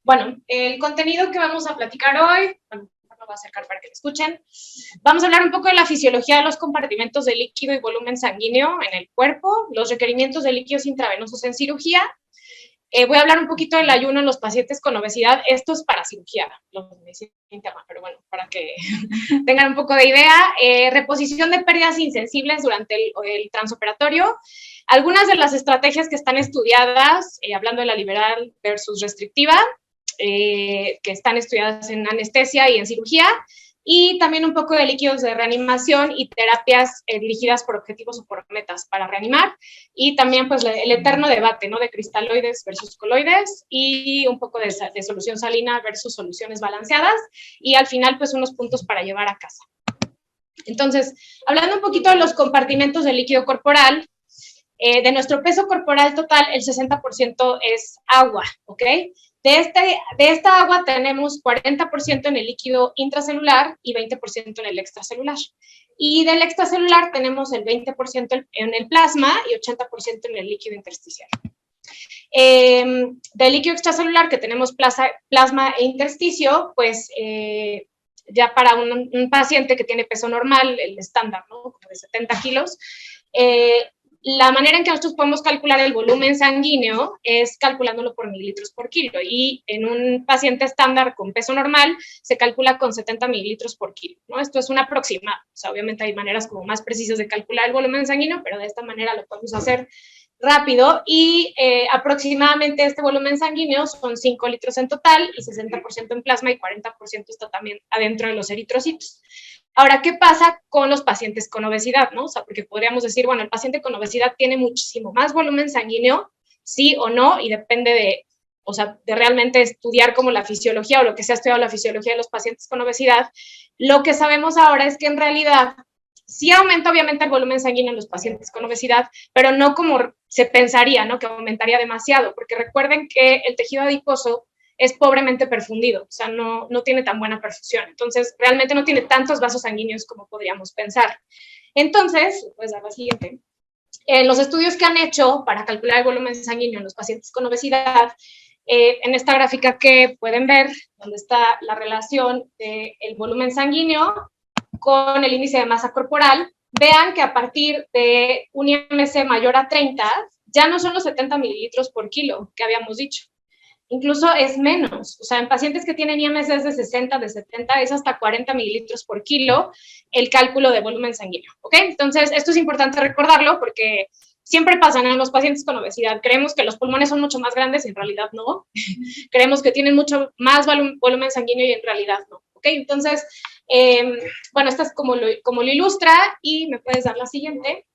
Bueno, el contenido que vamos a platicar hoy, bueno, lo voy a acercar para que lo escuchen. Vamos a hablar un poco de la fisiología de los compartimentos de líquido y volumen sanguíneo en el cuerpo, los requerimientos de líquidos intravenosos en cirugía. Voy a hablar un poquito del ayuno en los pacientes con obesidad. Esto es para cirugía, pero bueno, para que tengan un poco de idea. Reposición de pérdidas insensibles durante el transoperatorio. Algunas de las estrategias que están estudiadas, hablando de la liberal versus restrictiva, que están estudiadas en anestesia y en cirugía, y también un poco de líquidos de reanimación y terapias dirigidas por objetivos o por metas para reanimar, y también pues el eterno debate, ¿no?, de cristaloides versus coloides, y un poco de solución salina versus soluciones balanceadas, y al final pues unos puntos para llevar a casa. Entonces, hablando un poquito de los compartimentos del líquido corporal, de nuestro peso corporal total, el 60% es agua, ¿ok? De esta agua tenemos 40% en el líquido intracelular y 20% en el extracelular. Y del extracelular tenemos el 20% en el plasma y 80% en el líquido intersticial. Del líquido extracelular, que tenemos plasma e intersticio, pues ya para un paciente que tiene peso normal, el estándar, ¿no?, como de 70 kilos, la manera en que nosotros podemos calcular el volumen sanguíneo es calculándolo por mililitros por kilo, y en un paciente estándar con peso normal se calcula con 70 mililitros por kilo, ¿no? Esto es un aproximado, o sea, obviamente hay maneras como más precisas de calcular el volumen sanguíneo, pero de esta manera lo podemos hacer rápido, y aproximadamente este volumen sanguíneo son 5 litros en total, y 60% en plasma y 40% está también adentro de los eritrocitos. Ahora, ¿qué pasa con los pacientes con obesidad, no? O sea, porque podríamos decir, bueno, el paciente con obesidad tiene muchísimo más volumen sanguíneo, sí o no, y depende de, o sea, de realmente estudiar como la fisiología o lo que se ha estudiado la fisiología de los pacientes con obesidad. Lo que sabemos ahora es que en realidad sí aumenta obviamente el volumen sanguíneo en los pacientes con obesidad, pero no como se pensaría, ¿no?, que aumentaría demasiado, porque recuerden que el tejido adiposo es pobremente perfundido, o sea, no tiene tan buena perfusión, entonces realmente no tiene tantos vasos sanguíneos como podríamos pensar. Entonces, pues a la siguiente, los estudios que han hecho para calcular el volumen sanguíneo en los pacientes con obesidad, en esta gráfica que pueden ver, donde está la relación del volumen sanguíneo con el índice de masa corporal, vean que a partir de un IMC mayor a 30, ya no son los 70 mililitros por kilo que habíamos dicho. Incluso es menos, o sea, en pacientes que tienen IMCs de 60, de 70, es hasta 40 mililitros por kilo el cálculo de volumen sanguíneo, ¿ok? Entonces, esto es importante recordarlo porque siempre pasan en los pacientes con obesidad. Creemos que los pulmones son mucho más grandes y en realidad no. Creemos que tienen mucho más volumen sanguíneo y en realidad no, ¿ok? Entonces, bueno, esta es como lo ilustra, y me puedes dar la siguiente.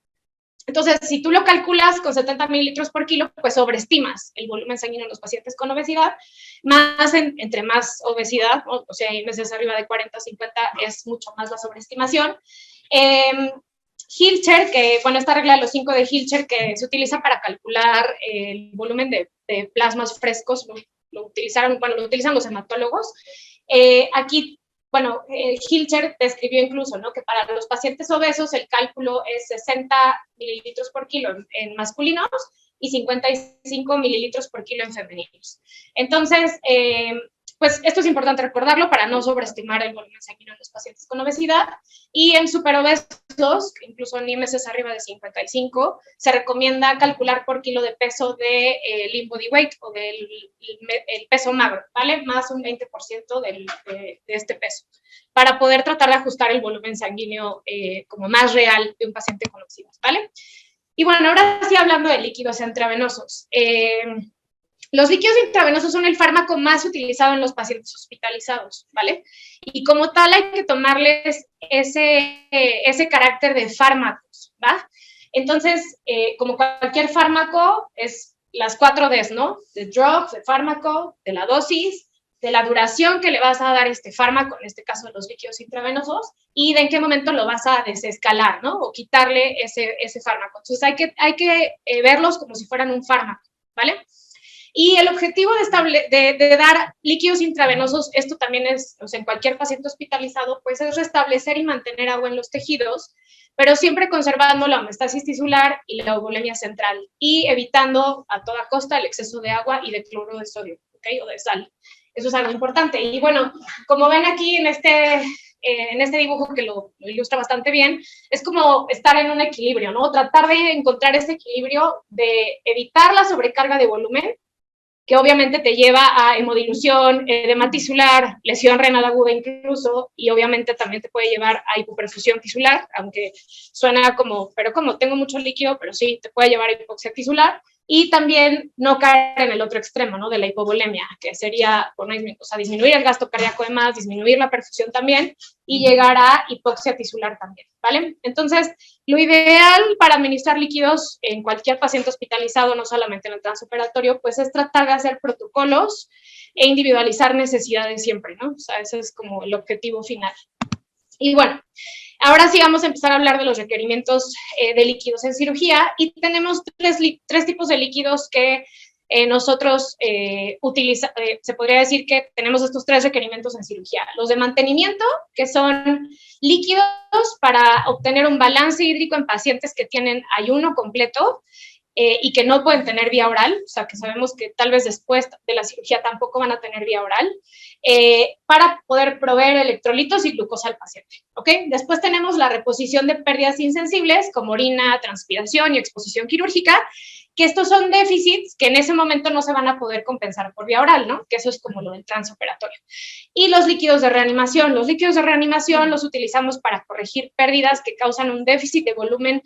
Entonces, si tú lo calculas con 70 mililitros por kilo, pues sobreestimas el volumen sanguíneo en los pacientes con obesidad, más entre más obesidad, o sea, IMCs arriba de 40 o 50, es mucho más la sobreestimación. Hilscher, que, bueno, esta regla de los 5 de Hilscher, que se utiliza para calcular el volumen de plasmas frescos, lo utilizan los hematólogos. Aquí, bueno, Hilscher describió incluso, ¿no?, que para los pacientes obesos el cálculo es 60 mililitros por kilo en masculinos y 55 mililitros por kilo en femeninos. Entonces, pues esto es importante recordarlo para no sobreestimar el volumen sanguíneo en los pacientes con obesidad. Y en superobesos, incluso en IMCs arriba de 55, se recomienda calcular por kilo de peso de lean body weight o del peso magro, ¿vale? Más un 20% de este peso, para poder tratar de ajustar el volumen sanguíneo como más real de un paciente con obesidad, ¿vale? Y bueno, ahora sí, hablando de líquidos intravenosos. Los líquidos intravenosos son el fármaco más utilizado en los pacientes hospitalizados, ¿vale? Y como tal hay que tomarles ese carácter de fármacos, ¿va? Entonces, como cualquier fármaco, es las 4 Ds, ¿no? De drug, de fármaco, de la dosis, de la duración que le vas a dar este fármaco, en este caso los líquidos intravenosos, y de en qué momento lo vas a desescalar, ¿no?, o quitarle ese fármaco. Entonces hay que verlos como si fueran un fármaco, ¿vale? Y el objetivo de dar líquidos intravenosos, esto también es, o sea, en cualquier paciente hospitalizado, pues es restablecer y mantener agua en los tejidos, pero siempre conservando la homeostasis tisular y la euvolemia central, y evitando a toda costa el exceso de agua y de cloruro de sodio. ¿ok? O de sal. Eso es algo importante. Y bueno, como ven aquí en este dibujo que lo ilustra bastante bien, es como estar en un equilibrio, ¿no? Tratar de encontrar ese equilibrio de evitar la sobrecarga de volumen, que obviamente te lleva a hemodilución, edema tisular, lesión renal aguda incluso, y obviamente también te puede llevar a hipoperfusión tisular, aunque suena como, pero como tengo mucho líquido, pero sí, te puede llevar a hipoxia tisular, y también no caer en el otro extremo, ¿no? De la hipovolemia, que sería, o sea, disminuir el gasto cardíaco de más, disminuir la perfusión también, y llegar a hipoxia tisular también, ¿vale? Entonces, lo ideal para administrar líquidos en cualquier paciente hospitalizado, no solamente en el transoperatorio, pues es tratar de hacer protocolos e individualizar necesidades siempre, ¿no? O sea, ese es como el objetivo final. Y bueno, ahora sí vamos a empezar a hablar de los requerimientos de líquidos en cirugía, y tenemos tres tipos de líquidos que nosotros se podría decir que tenemos estos tres requerimientos en cirugía. Los de mantenimiento, que son líquidos para obtener un balance hídrico en pacientes que tienen ayuno completo y que no pueden tener vía oral, o sea, que sabemos que tal vez después de la cirugía tampoco van a tener vía oral, para poder proveer electrolitos y glucosa al paciente, ¿ok? Después tenemos la reposición de pérdidas insensibles, como orina, transpiración y exposición quirúrgica, que estos son déficits que en ese momento no se van a poder compensar por vía oral, ¿no? Que eso es como lo del transoperatorio. Y los líquidos de reanimación. Los líquidos de reanimación los utilizamos para corregir pérdidas que causan un déficit de volumen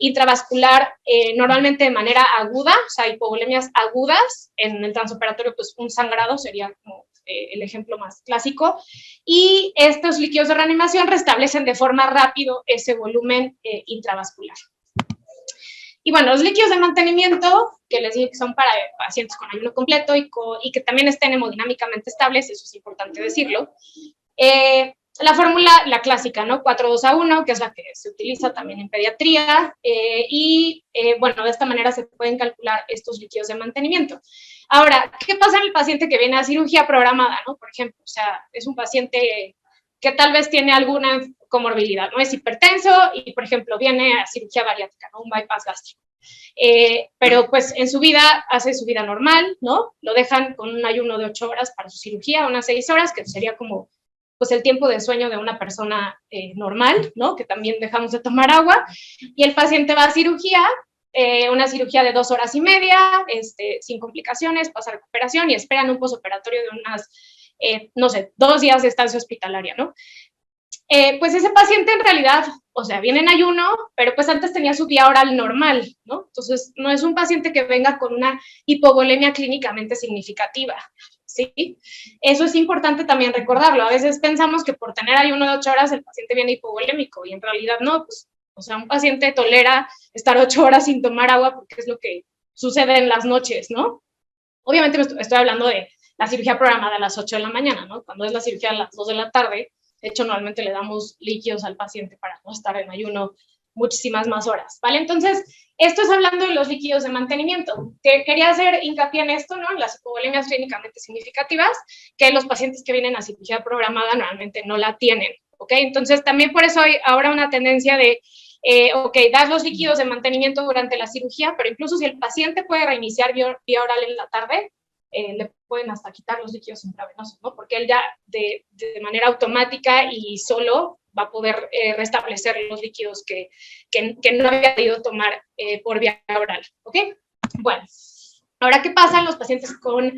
intravascular, normalmente de manera aguda, o sea, hipovolemias agudas. En el transoperatorio, pues un sangrado sería como el ejemplo más clásico. Y estos líquidos de reanimación restablecen de forma rápida ese volumen intravascular. Y bueno, los líquidos de mantenimiento, que les dije que son para pacientes con ayuno completo y que también estén hemodinámicamente estables, eso es importante decirlo. La fórmula, la clásica, ¿no? 4-2-1, que es la que se utiliza también en pediatría, bueno, de esta manera se pueden calcular estos líquidos de mantenimiento. Ahora, ¿qué pasa en el paciente que viene a cirugía programada, ¿no? Por ejemplo, o sea, es un paciente que tal vez tiene alguna comorbilidad, ¿no? Es hipertenso y, por ejemplo, viene a cirugía bariátrica, ¿no? Un bypass gástrico. Pero pues en su vida hace su vida normal, ¿no? Lo dejan con un ayuno de 8 horas para su cirugía, unas 6 horas, que sería como pues el tiempo de sueño de una persona normal, ¿no? Que también dejamos de tomar agua, y el paciente va a cirugía, una cirugía de 2 horas y media, sin complicaciones, pasa recuperación y esperan un posoperatorio de unas, no sé, 2 días de estancia hospitalaria, ¿no? Pues ese paciente en realidad, o sea, viene en ayuno, pero pues antes tenía su vía oral normal, ¿no? Entonces, no es un paciente que venga con una hipovolemia clínicamente significativa, ¿sí? Eso es importante también recordarlo. A veces pensamos que por tener ayuno de 8 horas el paciente viene hipovolémico y en realidad no, pues, o sea, un paciente tolera estar 8 horas sin tomar agua porque es lo que sucede en las noches, ¿no? Obviamente estoy hablando de la cirugía programada a las 8 de la mañana, ¿no? Cuando es la cirugía a las 2 de la tarde, de hecho, normalmente le damos líquidos al paciente para no estar en ayuno muchísimas más horas, ¿vale? Entonces, esto es hablando de los líquidos de mantenimiento. Quería hacer hincapié en esto, ¿no? Las hipovolemias clínicamente significativas, que los pacientes que vienen a cirugía programada normalmente no la tienen, ¿ok? Entonces, también por eso hay ahora una tendencia de, ok, das los líquidos de mantenimiento durante la cirugía, pero incluso si el paciente puede reiniciar vía oral en la tarde, le pueden hasta quitar los líquidos intravenosos, ¿no? Porque él ya de manera automática y solo va a poder restablecer los líquidos que no había podido tomar por vía oral, ¿ok? Bueno, ahora, ¿qué pasa en los pacientes con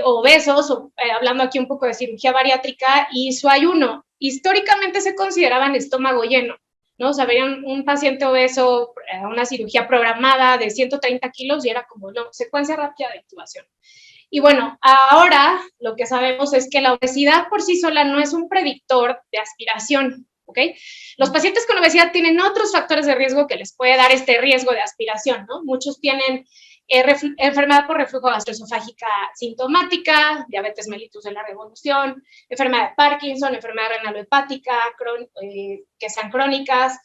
obesos, hablando aquí un poco de cirugía bariátrica y su ayuno? Históricamente se consideraban estómago lleno, ¿no? O sea, veían un paciente obeso, una cirugía programada de 130 kilos y era como, no, secuencia rápida de intubación. Y bueno, ahora lo que sabemos es que la obesidad por sí sola no es un predictor de aspiración, ¿ok? Los pacientes con obesidad tienen otros factores de riesgo que les puede dar este riesgo de aspiración, ¿no? Muchos tienen enfermedad por reflujo gastroesofágica sintomática, diabetes mellitus de la revolución, enfermedad de Parkinson, enfermedad renal hepática, que sean crónicas,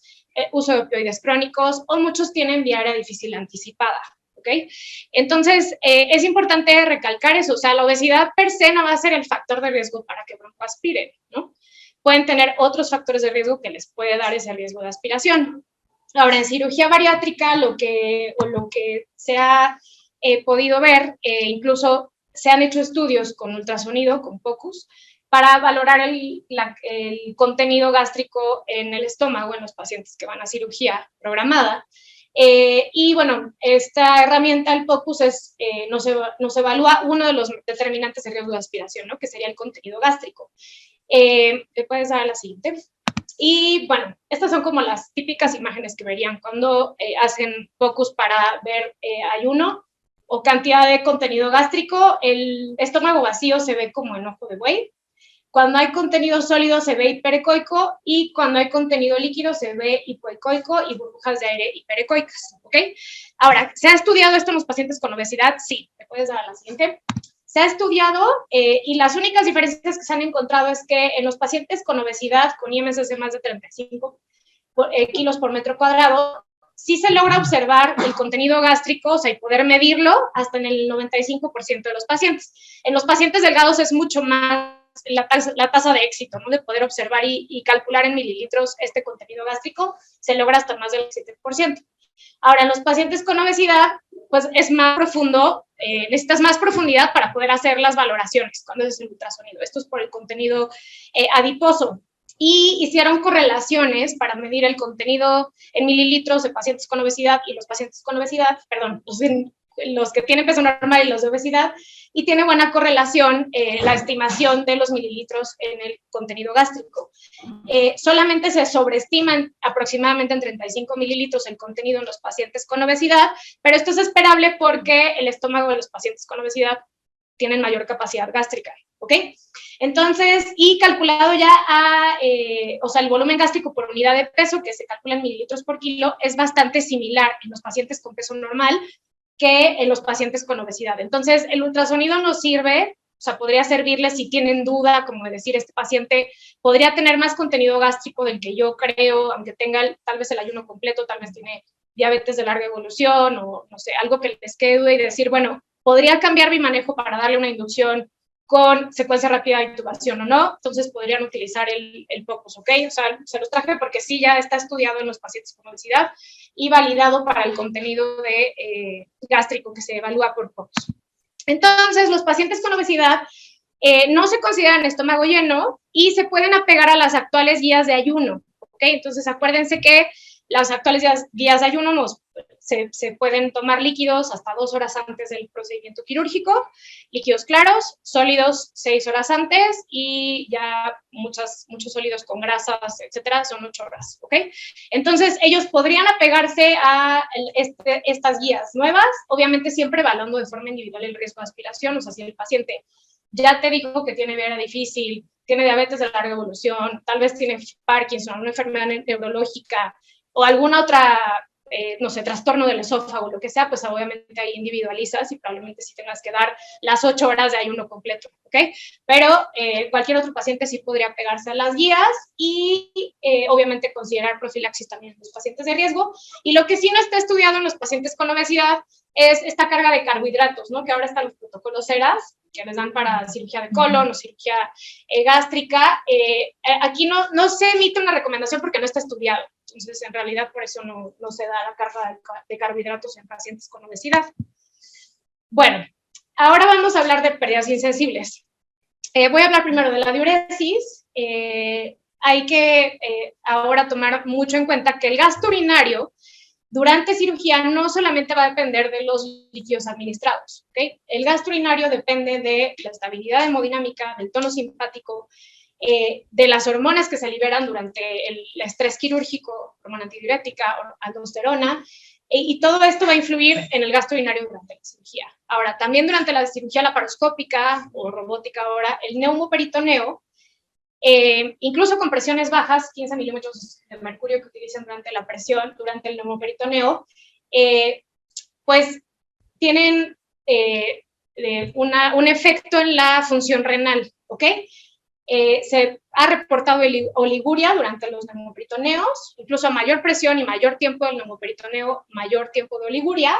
uso de opioides crónicos, o muchos tienen diarrea difícil anticipada. ¿Okay? Entonces, es importante recalcar eso, o sea, la obesidad per se no va a ser el factor de riesgo para que broncoaspiren, ¿no? Pueden tener otros factores de riesgo que les puede dar ese riesgo de aspiración. Ahora, en cirugía bariátrica, lo que se ha podido ver, incluso se han hecho estudios con ultrasonido, con POCUS, para valorar el contenido gástrico en el estómago en los pacientes que van a cirugía programada. Y bueno, esta herramienta, el POCUS, nos evalúa uno de los determinantes de riesgo de aspiración, ¿no? Que sería el contenido gástrico. ¿Te puedes dar a la siguiente? Y bueno, estas son como las típicas imágenes que verían cuando hacen POCUS para ver ayuno o cantidad de contenido gástrico. El estómago vacío se ve como en ojo de buey. Cuando hay contenido sólido se ve hiperecoico, y cuando hay contenido líquido se ve hipoecoico y burbujas de aire hiperecoicas, ¿ok? Ahora, ¿se ha estudiado esto en los pacientes con obesidad? Sí. ¿Me puedes dar a la siguiente? Se ha estudiado y las únicas diferencias que se han encontrado es que en los pacientes con obesidad, con IMSS de más de 35 kilos por metro cuadrado, sí se logra observar el contenido gástrico, o sea, y poder medirlo hasta en el 95% de los pacientes. En los pacientes delgados es mucho más la tasa de éxito, ¿no? De poder observar y calcular en mililitros este contenido gástrico, se logra hasta más del 7%. Ahora, en los pacientes con obesidad, pues es más profundo, necesitas más profundidad para poder hacer las valoraciones cuando es el ultrasonido. Esto es por el contenido adiposo. Y hicieron correlaciones para medir el contenido en mililitros de pacientes con obesidad y los pacientes con obesidad, perdón, los que tienen peso normal y los de obesidad, y tiene buena correlación la estimación de los mililitros en el contenido gástrico. Solamente se sobreestiman aproximadamente en 35 mililitros el contenido en los pacientes con obesidad, pero esto es esperable porque el estómago de los pacientes con obesidad tienen mayor capacidad gástrica, ¿ok? Entonces, y calculado ya o sea, el volumen gástrico por unidad de peso, que se calcula en mililitros por kilo, es bastante similar en los pacientes con peso normal que en los pacientes con obesidad. Entonces, el ultrasonido nos sirve, o sea, podría servirles si tienen duda, como de decir, este paciente podría tener más contenido gástrico del que yo creo, aunque tenga tal vez el ayuno completo, tal vez tiene diabetes de larga evolución o, no sé, algo que les quede duda y decir, bueno, podría cambiar mi manejo para darle una inducción con secuencia rápida de intubación o no, entonces podrían utilizar el POCUS, ¿ok? O sea, se los traje porque sí ya está estudiado en los pacientes con obesidad y validado para el contenido de gástrico que se evalúa por POCUS. Entonces, los pacientes con obesidad no se consideran estómago lleno y se pueden apegar a las actuales guías de ayuno, ¿ok? Entonces, acuérdense que las actuales guías de ayuno se pueden tomar líquidos hasta 2 horas antes del procedimiento quirúrgico, líquidos claros, sólidos 6 horas antes, y ya muchos sólidos con grasas, etcétera, son 8 horas, ¿ok? Entonces, ellos podrían apegarse a estas guías nuevas, obviamente siempre evaluando de forma individual el riesgo de aspiración, o sea, si el paciente ya te dijo que tiene vida difícil, tiene diabetes de larga evolución, tal vez tiene Parkinson, alguna enfermedad neurológica o alguna otra, no sé, trastorno del esófago, lo que sea, pues obviamente ahí individualizas y probablemente sí tengas que dar las 8 horas de ayuno completo, ¿ok? Pero cualquier otro paciente sí podría pegarse a las guías y obviamente considerar profilaxis también en los pacientes de riesgo. Y lo que sí no está estudiado en los pacientes con obesidad es esta carga de carbohidratos, ¿no? Que ahora están los protocolos ERAS, que les dan para cirugía de colon o cirugía gástrica. Aquí no se emite una recomendación porque no está estudiado. Entonces, en realidad, por eso no se da la carga de carbohidratos en pacientes con obesidad. Bueno, ahora vamos a hablar de pérdidas insensibles. Voy a hablar primero de la diuresis. Hay que ahora tomar mucho en cuenta que el gasto urinario durante cirugía no solamente va a depender de los líquidos administrados, ¿ok? El gasto urinario depende de la estabilidad hemodinámica, del tono simpático, de las hormonas que se liberan durante el estrés quirúrgico, hormona antidiurética, aldosterona, y todo esto va a influir en el gasto urinario durante la cirugía. Ahora, también durante la cirugía laparoscópica o robótica ahora, el neumoperitoneo, incluso con presiones bajas, 15 milímetros de mercurio que utilizan durante la presión, durante el neumoperitoneo, pues tienen un efecto en la función renal, ¿ok? Se ha reportado oliguria durante los neumoperitoneos, incluso a mayor presión y mayor tiempo del neumoperitoneo, mayor tiempo de oliguria.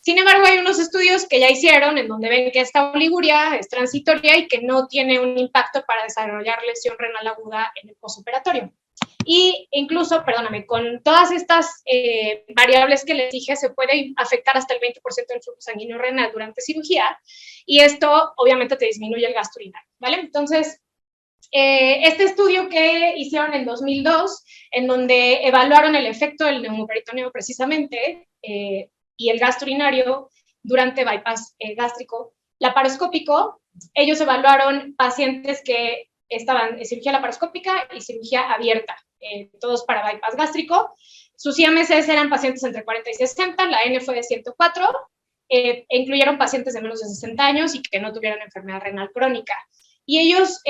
Sin embargo, hay unos estudios que ya hicieron en donde ven que esta oliguria es transitoria y que no tiene un impacto para desarrollar lesión renal aguda en el postoperatorio. Y incluso, perdóname, con todas estas variables que les dije, se puede afectar hasta el 20% del flujo sanguíneo renal durante cirugía, y esto obviamente te disminuye el gasto urinario, ¿vale? Entonces, este estudio que hicieron en 2002, en donde evaluaron el efecto del neumoperitoneo precisamente y el gasto urinario durante bypass gástrico laparoscópico, ellos evaluaron pacientes que estaban en cirugía laparoscópica y cirugía abierta, todos para bypass gástrico. Sus IMCs eran pacientes entre 40 y 60, la N fue de 104, incluyeron pacientes de menos de 60 años y que no tuvieran enfermedad renal crónica. Y ellos,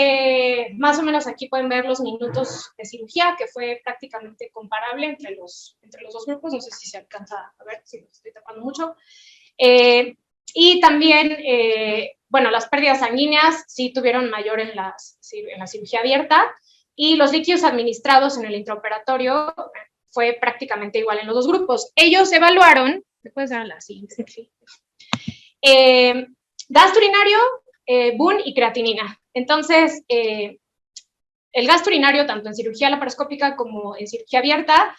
más o menos aquí pueden ver los minutos de cirugía, que fue prácticamente comparable entre los dos grupos. No sé si se alcanza a ver, si lo estoy tapando mucho. Y también, bueno, las pérdidas sanguíneas sí tuvieron mayor en la cirugía abierta, y los líquidos administrados en el intraoperatorio fue prácticamente igual en los dos grupos. Ellos evaluaron, ¿me puedes dar la siguiente? Sí. Gasto urinario, BUN y creatinina. Entonces, el gasto urinario, tanto en cirugía laparoscópica como en cirugía abierta,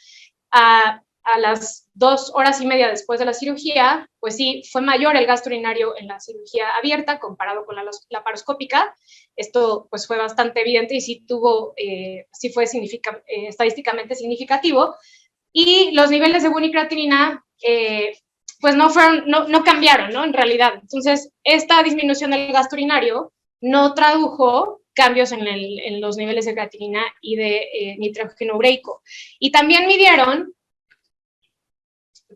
a las 2 horas y media después de la cirugía, pues sí, fue mayor el gasto urinario en la cirugía abierta comparado con la laparoscópica. Esto pues fue bastante evidente y sí fue estadísticamente significativo. Y los niveles de BUN y creatinina pues no cambiaron, ¿no? En realidad. Entonces, esta disminución del gasto urinario no tradujo cambios en los niveles de creatinina y de nitrógeno ureico. Y también midieron,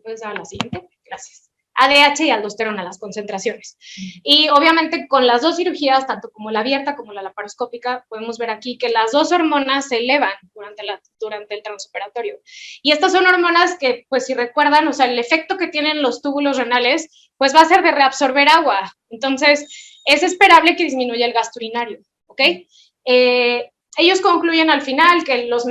¿puedes dar la siguiente? Gracias. ADH y aldosterona, las concentraciones. Y obviamente con las dos cirugías, tanto como la abierta como la laparoscópica, podemos ver aquí que las dos hormonas se elevan durante el transoperatorio. Y estas son hormonas que, pues si recuerdan, o sea, el efecto que tienen los túbulos renales, pues va a ser de reabsorber agua. Entonces, es esperable que disminuya el gasto urinario, ¿ok? Ellos concluyen al final que los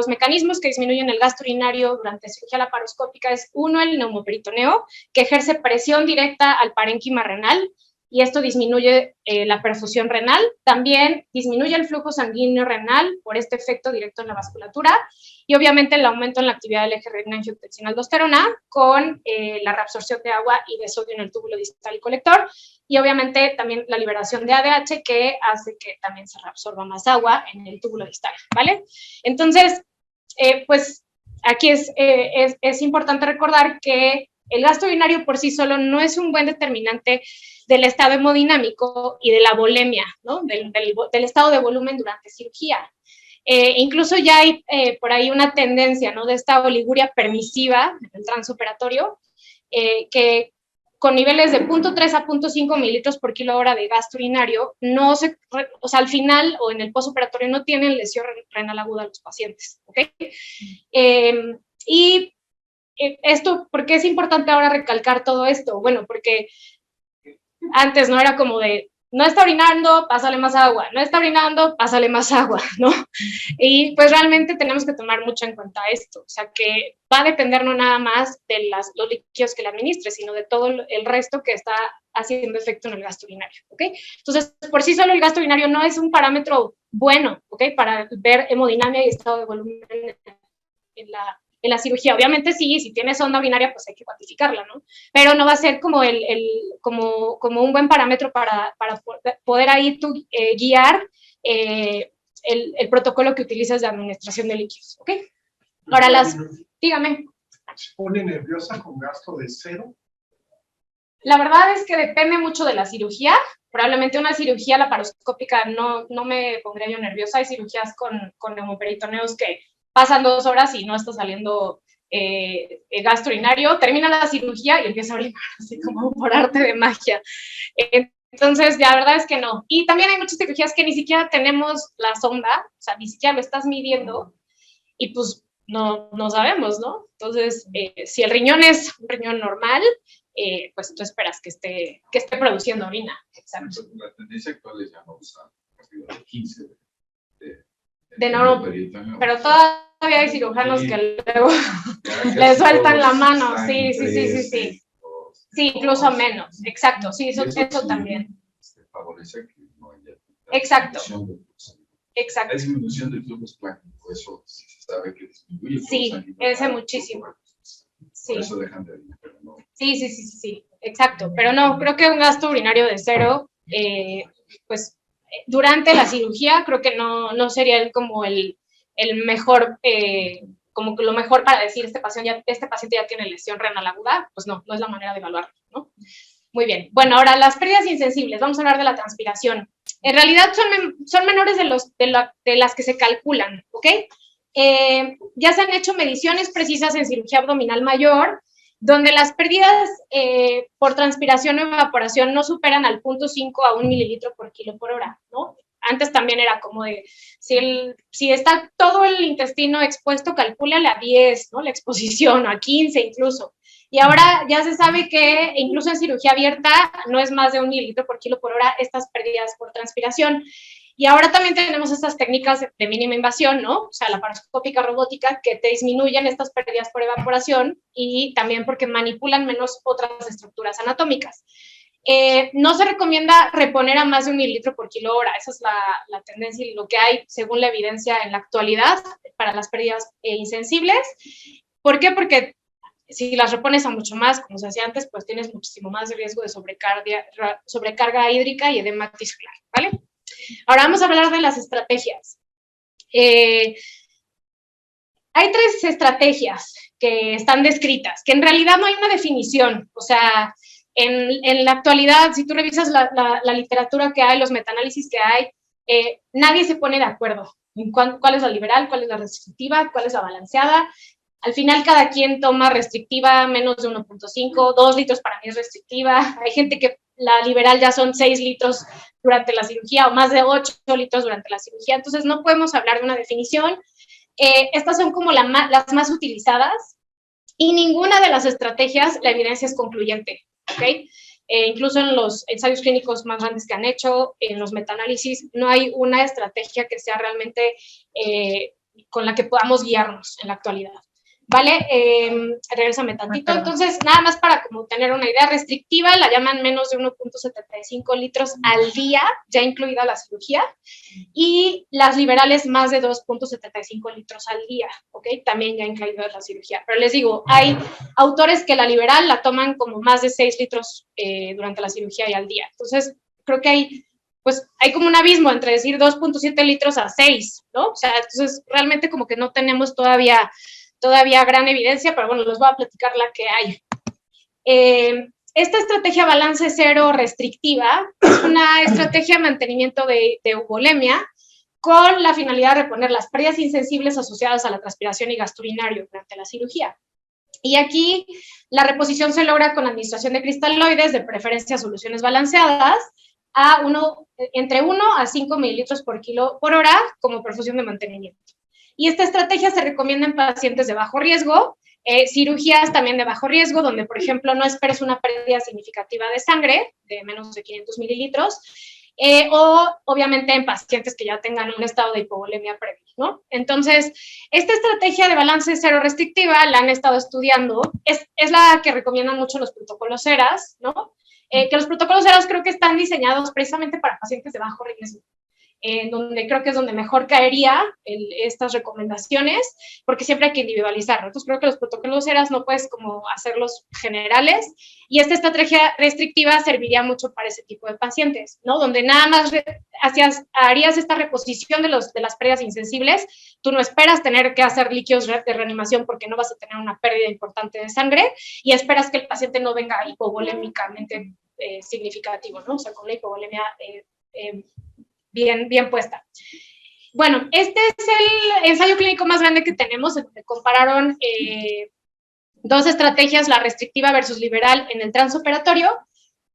mecanismos que disminuyen el gasto urinario durante cirugía laparoscópica es, uno, el neumoperitoneo, que ejerce presión directa al parénquima renal, y esto disminuye la perfusión renal. También disminuye el flujo sanguíneo renal por este efecto directo en la vasculatura, y obviamente el aumento en la actividad del eje renina-angiotensina-aldosterona con la reabsorción de agua y de sodio en el túbulo distal y colector, y obviamente también la liberación de ADH, que hace que también se reabsorba más agua en el túbulo distal, ¿vale? Entonces, pues aquí es importante recordar que el gasto urinario por sí solo no es un buen determinante del estado hemodinámico y de la volemia, ¿no? Del estado de volumen durante cirugía. Incluso ya hay por ahí una tendencia, ¿no?, de esta oliguria permisiva en el transoperatorio, que con niveles de 0.3 a 0.5 mililitros por kilo hora de gasto urinario, o sea, al final o en el postoperatorio no tienen lesión renal aguda los pacientes, ¿ok? Y esto, ¿por qué es importante ahora recalcar todo esto? Bueno, porque antes no era como de, no está orinando, pásale más agua, no está orinando, pásale más agua, ¿no? Y pues realmente tenemos que tomar mucho en cuenta esto, o sea, que va a depender no nada más de los líquidos que le administre, sino de todo el resto que está haciendo efecto en el gasto urinario, ¿ok? Entonces, por sí solo el gasto urinario no es un parámetro bueno, ¿ok?, para ver hemodinamia y estado de volumen en la cirugía. Obviamente sí, si tienes sonda urinaria, pues hay que cuantificarla, ¿no? Pero no va a ser como como un buen parámetro para poder ahí tú guiar el protocolo que utilizas de administración de líquidos, ¿ok? Ahora dígame. ¿Se pone nerviosa con gasto de 0? La verdad es que depende mucho de la cirugía. Probablemente una cirugía laparoscópica no me pondría yo nerviosa. Hay cirugías con neumoperitoneos que pasan 2 horas y no está saliendo gasto urinario. Termina la cirugía y empieza a orinar, así como por arte de magia. Entonces, la verdad es que no. Y también hay muchas cirugías que ni siquiera tenemos la sonda, o sea, ni siquiera lo estás midiendo, y pues no sabemos, ¿no? Entonces, si el riñón es un riñón normal, pues tú esperas que esté produciendo orina. Exacto. La tendencia actual es ya no usar de 15 de neuroperitoneum, pero todavía hay cirujanos que luego le sueltan la mano. Sí. Sí, incluso menos. Exacto, sí, eso también. Favorece que no haya exacto. La disminución del flujo es eso. sabe que disminuye. Sí, ese muchísimo. Sí. Por eso dejan de ir, pero no. Sí, exacto. Pero no, creo que un gasto urinario de cero, pues durante la cirugía creo que no sería como el mejor, como que lo mejor para decir este paciente ya tiene lesión renal aguda, pues no es la manera de evaluarlo, ¿no? Muy bien. Bueno, ahora las pérdidas insensibles, vamos a hablar de la transpiración. En realidad son menores de las que se calculan, ¿ok? Ya se han hecho mediciones precisas en cirugía abdominal mayor, donde las pérdidas por transpiración o evaporación no superan al 0.5 a 1 mililitro por kilo por hora, ¿no? Antes también era como de, si está todo el intestino expuesto, calcúlale a 10, ¿no? La exposición, o a 15 incluso. Y ahora ya se sabe que incluso en cirugía abierta no es más de 1 mililitro por kilo por hora estas pérdidas por transpiración. Y ahora también tenemos estas técnicas de mínima invasión, ¿no? O sea, la laparoscópica robótica, que te disminuyen estas pérdidas por evaporación y también porque manipulan menos otras estructuras anatómicas. No se recomienda reponer a más de 1 mililitro por kilo hora. Esa es la tendencia y lo que hay según la evidencia en la actualidad para las pérdidas insensibles. ¿Por qué? Porque si las repones a mucho más, como se hacía antes, pues tienes muchísimo más riesgo de sobrecarga hídrica y edema tiscular, ¿vale? Ahora vamos a hablar de las estrategias. Hay 3 estrategias que están descritas, que en realidad no hay una definición. O sea, en la actualidad, si tú revisas la literatura que hay, los metaanálisis que hay, nadie se pone de acuerdo en cuál es la liberal, cuál es la restrictiva, cuál es la balanceada. Al final, cada quien toma restrictiva menos de 1.5, 2 litros para mí es restrictiva. Hay gente que la liberal ya son 6 litros durante la cirugía o más de 8 litros durante la cirugía. Entonces, no podemos hablar de una definición. Estas son como las más utilizadas y ninguna de las estrategias, la evidencia es concluyente, ¿ok? Incluso en los ensayos clínicos más grandes que han hecho, en los metaanálisis, no hay una estrategia que sea realmente con la que podamos guiarnos en la actualidad. ¿Vale? Regrésame tantito. Entonces, nada más para como tener una idea restrictiva, la llaman menos de 1.75 litros al día, ya incluida la cirugía, y las liberales más de 2.75 litros al día, ¿ok? También ya incluida la cirugía. Pero les digo, hay autores que la liberal la toman como más de 6 litros durante la cirugía y al día. Entonces, creo que hay como un abismo entre decir 2.7 litros a 6, ¿no? O sea, entonces realmente como que no tenemos todavía gran evidencia, pero bueno, les voy a platicar la que hay. Esta estrategia balance cero restrictiva es una estrategia de mantenimiento de eubolemia con la finalidad de reponer las pérdidas insensibles asociadas a la transpiración y gasto urinario durante la cirugía. Y aquí la reposición se logra con la administración de cristaloides, de preferencia soluciones balanceadas, entre 1 a 5 mililitros por kilo por hora como perfusión de mantenimiento. Y esta estrategia se recomienda en pacientes de bajo riesgo, cirugías también de bajo riesgo, donde, por ejemplo, no esperes una pérdida significativa de sangre, de menos de 500 mililitros, o obviamente en pacientes que ya tengan un estado de hipovolemia previo, ¿no? Entonces, esta estrategia de balance cero restrictiva la han estado estudiando, es la que recomiendan mucho los protocolos ERAS, ¿no? Que los protocolos ERAS creo que están diseñados precisamente para pacientes de bajo riesgo, donde creo que es donde mejor caería estas recomendaciones, porque siempre hay que individualizarlo. Entonces, creo que los protocolos ERAS no puedes como hacerlos generales, y esta estrategia restrictiva serviría mucho para ese tipo de pacientes, ¿no? Donde nada más harías esta reposición de las pérdidas insensibles, tú no esperas tener que hacer líquidos de reanimación porque no vas a tener una pérdida importante de sangre, y esperas que el paciente no venga hipovolémicamente significativo, ¿no? O sea, con la hipovolemia bien puesta. Bueno, este es el ensayo clínico más grande que tenemos, en donde compararon 2 estrategias, la restrictiva versus liberal en el transoperatorio.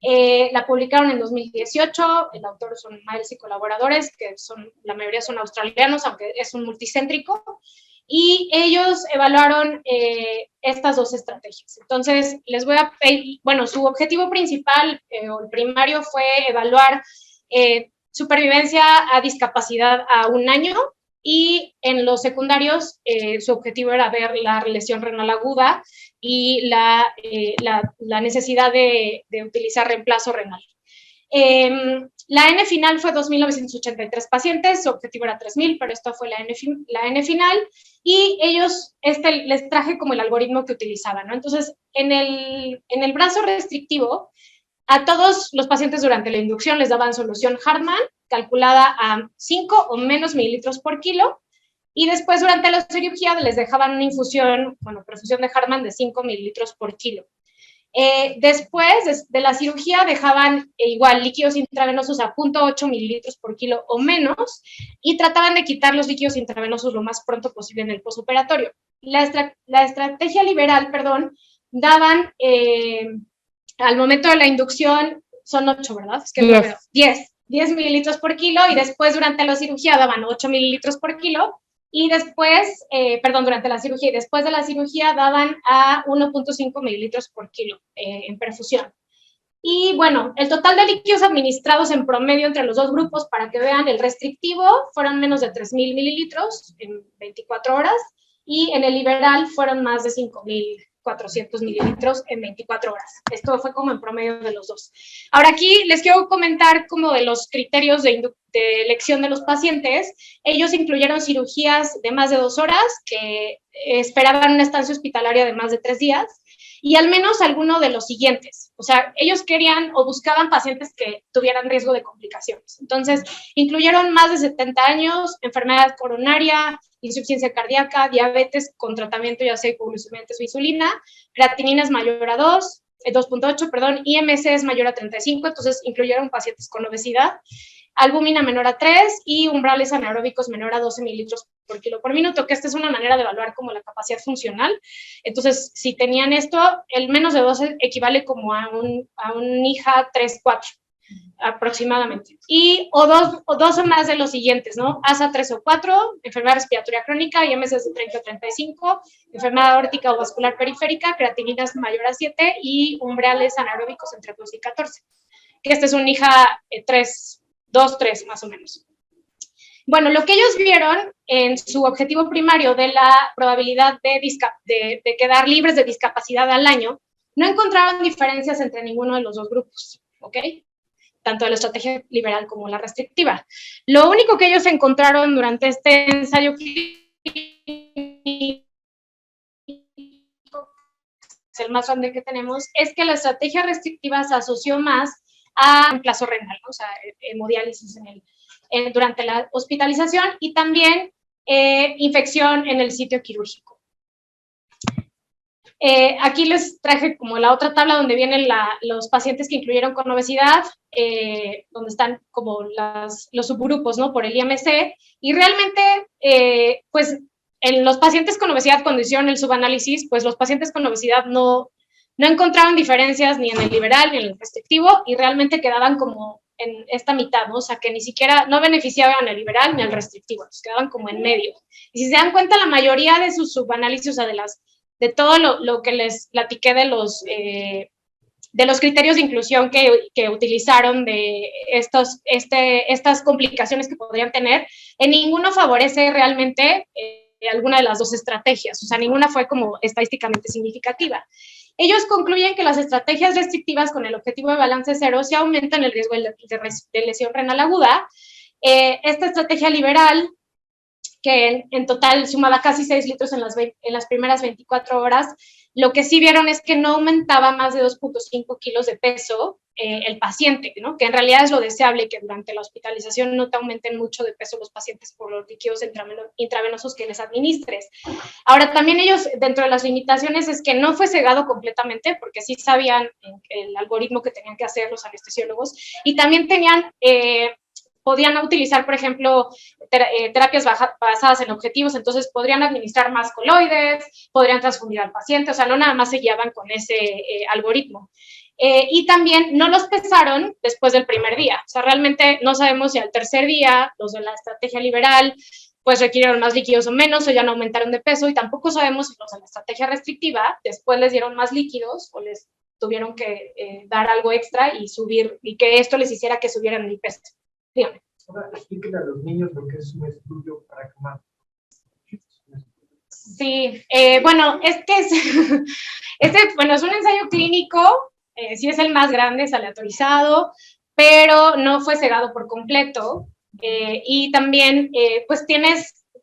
La publicaron en 2018, el autor son Miles y colaboradores, que la mayoría son australianos, aunque es un multicéntrico, y ellos evaluaron estas 2 estrategias. Entonces, les voy a pedir, bueno, su objetivo principal o el primario fue evaluar supervivencia a discapacidad a 1 año, y en los secundarios su objetivo era ver la lesión renal aguda y la necesidad de utilizar reemplazo renal. La N final fue 2.983 pacientes, su objetivo era 3.000, pero esto fue la N final, y ellos, les traje como el algoritmo que utilizaban, ¿no? Entonces, en el brazo restrictivo, a todos los pacientes durante la inducción les daban solución Hartmann, calculada a 5 o menos mililitros por kilo, y después durante la cirugía les dejaban una infusión, perfusión de Hartmann de 5 mililitros por kilo. Después de la cirugía dejaban igual líquidos intravenosos a 0.8 mililitros por kilo o menos y trataban de quitar los líquidos intravenosos lo más pronto posible en el posoperatorio. La estrategia liberal, daban al momento de la inducción, son 8, ¿verdad? Es que 10 mililitros por kilo y después durante la cirugía daban 8 mililitros por kilo. Y después, durante la cirugía y después de la cirugía daban a 1.5 mililitros por kilo en perfusión. Y bueno, el total de líquidos administrados en promedio entre los dos grupos, para que vean, el restrictivo fueron menos de 3.000 mililitros en 24 horas y en el liberal fueron más de 5.400 mililitros en 24 horas. Esto fue como en promedio de los dos. Ahora aquí les quiero comentar como de los criterios de elección de los pacientes. Ellos incluyeron cirugías de más de 2 horas que esperaban una estancia hospitalaria de más de 3 días y al menos alguno de los siguientes. O sea, ellos querían o buscaban pacientes que tuvieran riesgo de complicaciones. Entonces, incluyeron más de 70 años, enfermedad coronaria, insuficiencia cardíaca, diabetes con tratamiento ya sea hipoglucemiantes o insulina, creatinina es mayor a 2.8, IMC es mayor a 35, entonces incluyeron pacientes con obesidad, albúmina menor a 3 y umbrales anaeróbicos menor a 12 mililitros por kilo por minuto, que esta es una manera de evaluar como la capacidad funcional. Entonces, si tenían esto, el menos de 12 equivale como a un IJA 3-4 aproximadamente. O dos o más de los siguientes, ¿no? ASA 3 o 4, enfermedad respiratoria crónica, IMS de 30 a 35, enfermedad aórtica o vascular periférica, creatininas mayor a 7 y umbrales anaeróbicos entre 2 y 14. Que este es un IJA 2-3 más o menos. Bueno, lo que ellos vieron en su objetivo primario de la probabilidad de quedar libres de discapacidad al año, no encontraron diferencias entre ninguno de los dos grupos, ¿ok? Tanto de la estrategia liberal como la restrictiva. Lo único que ellos encontraron durante este ensayo clínico, es el más grande que tenemos, es que la estrategia restrictiva se asoció más a reemplazo renal, ¿no? O sea, hemodiálisis durante la hospitalización y también infección en el sitio quirúrgico. Aquí les traje como la otra tabla donde vienen los pacientes que incluyeron con obesidad, donde están como los subgrupos, ¿no? Por el IMC, y realmente, pues, en los pacientes con obesidad, cuando hicieron el subanálisis, pues los pacientes con obesidad no encontraron diferencias ni en el liberal ni en el restrictivo, y realmente quedaban como en esta mitad, ¿no? O sea, que ni siquiera no beneficiaban al liberal ni al restrictivo, quedaban como en medio. Y si se dan cuenta, la mayoría de sus subanálisis, o sea, de todo lo que les platiqué de los criterios de inclusión que utilizaron de estas complicaciones que podrían tener, en ninguno favorece realmente alguna de las dos estrategias, o sea, ninguna fue como estadísticamente significativa. Ellos concluyen que las estrategias restrictivas con el objetivo de balance cero sí aumentan el riesgo de lesión renal aguda. Esta estrategia liberal, que en total sumaba casi 6 litros en las primeras 24 horas, lo que sí vieron es que no aumentaba más de 2.5 kilos de peso el paciente, ¿no? Que en realidad es lo deseable, que durante la hospitalización no te aumenten mucho de peso los pacientes por los líquidos intravenosos que les administres. Ahora, también ellos, dentro de las limitaciones, es que no fue cegado completamente, porque sí sabían el algoritmo que tenían que hacer los anestesiólogos, y también podían utilizar, por ejemplo, terapias basadas en objetivos, entonces podrían administrar más coloides, podrían transfundir al paciente, o sea, no nada más se guiaban con ese algoritmo. Y también no los pesaron después del primer día, o sea, realmente no sabemos si al tercer día los de la estrategia liberal pues requirieron más líquidos o menos, o ya no aumentaron de peso, y tampoco sabemos si los de la estrategia restrictiva después les dieron más líquidos o les tuvieron que dar algo extra y subir, y que esto les hiciera que subieran el peso. Dígame. Ahora, explíquenle a los niños lo que es un estudio pragmático. Sí, bueno, es que es un ensayo clínico, sí es el más grande, es aleatorizado, pero no fue cegado por completo, y también, pues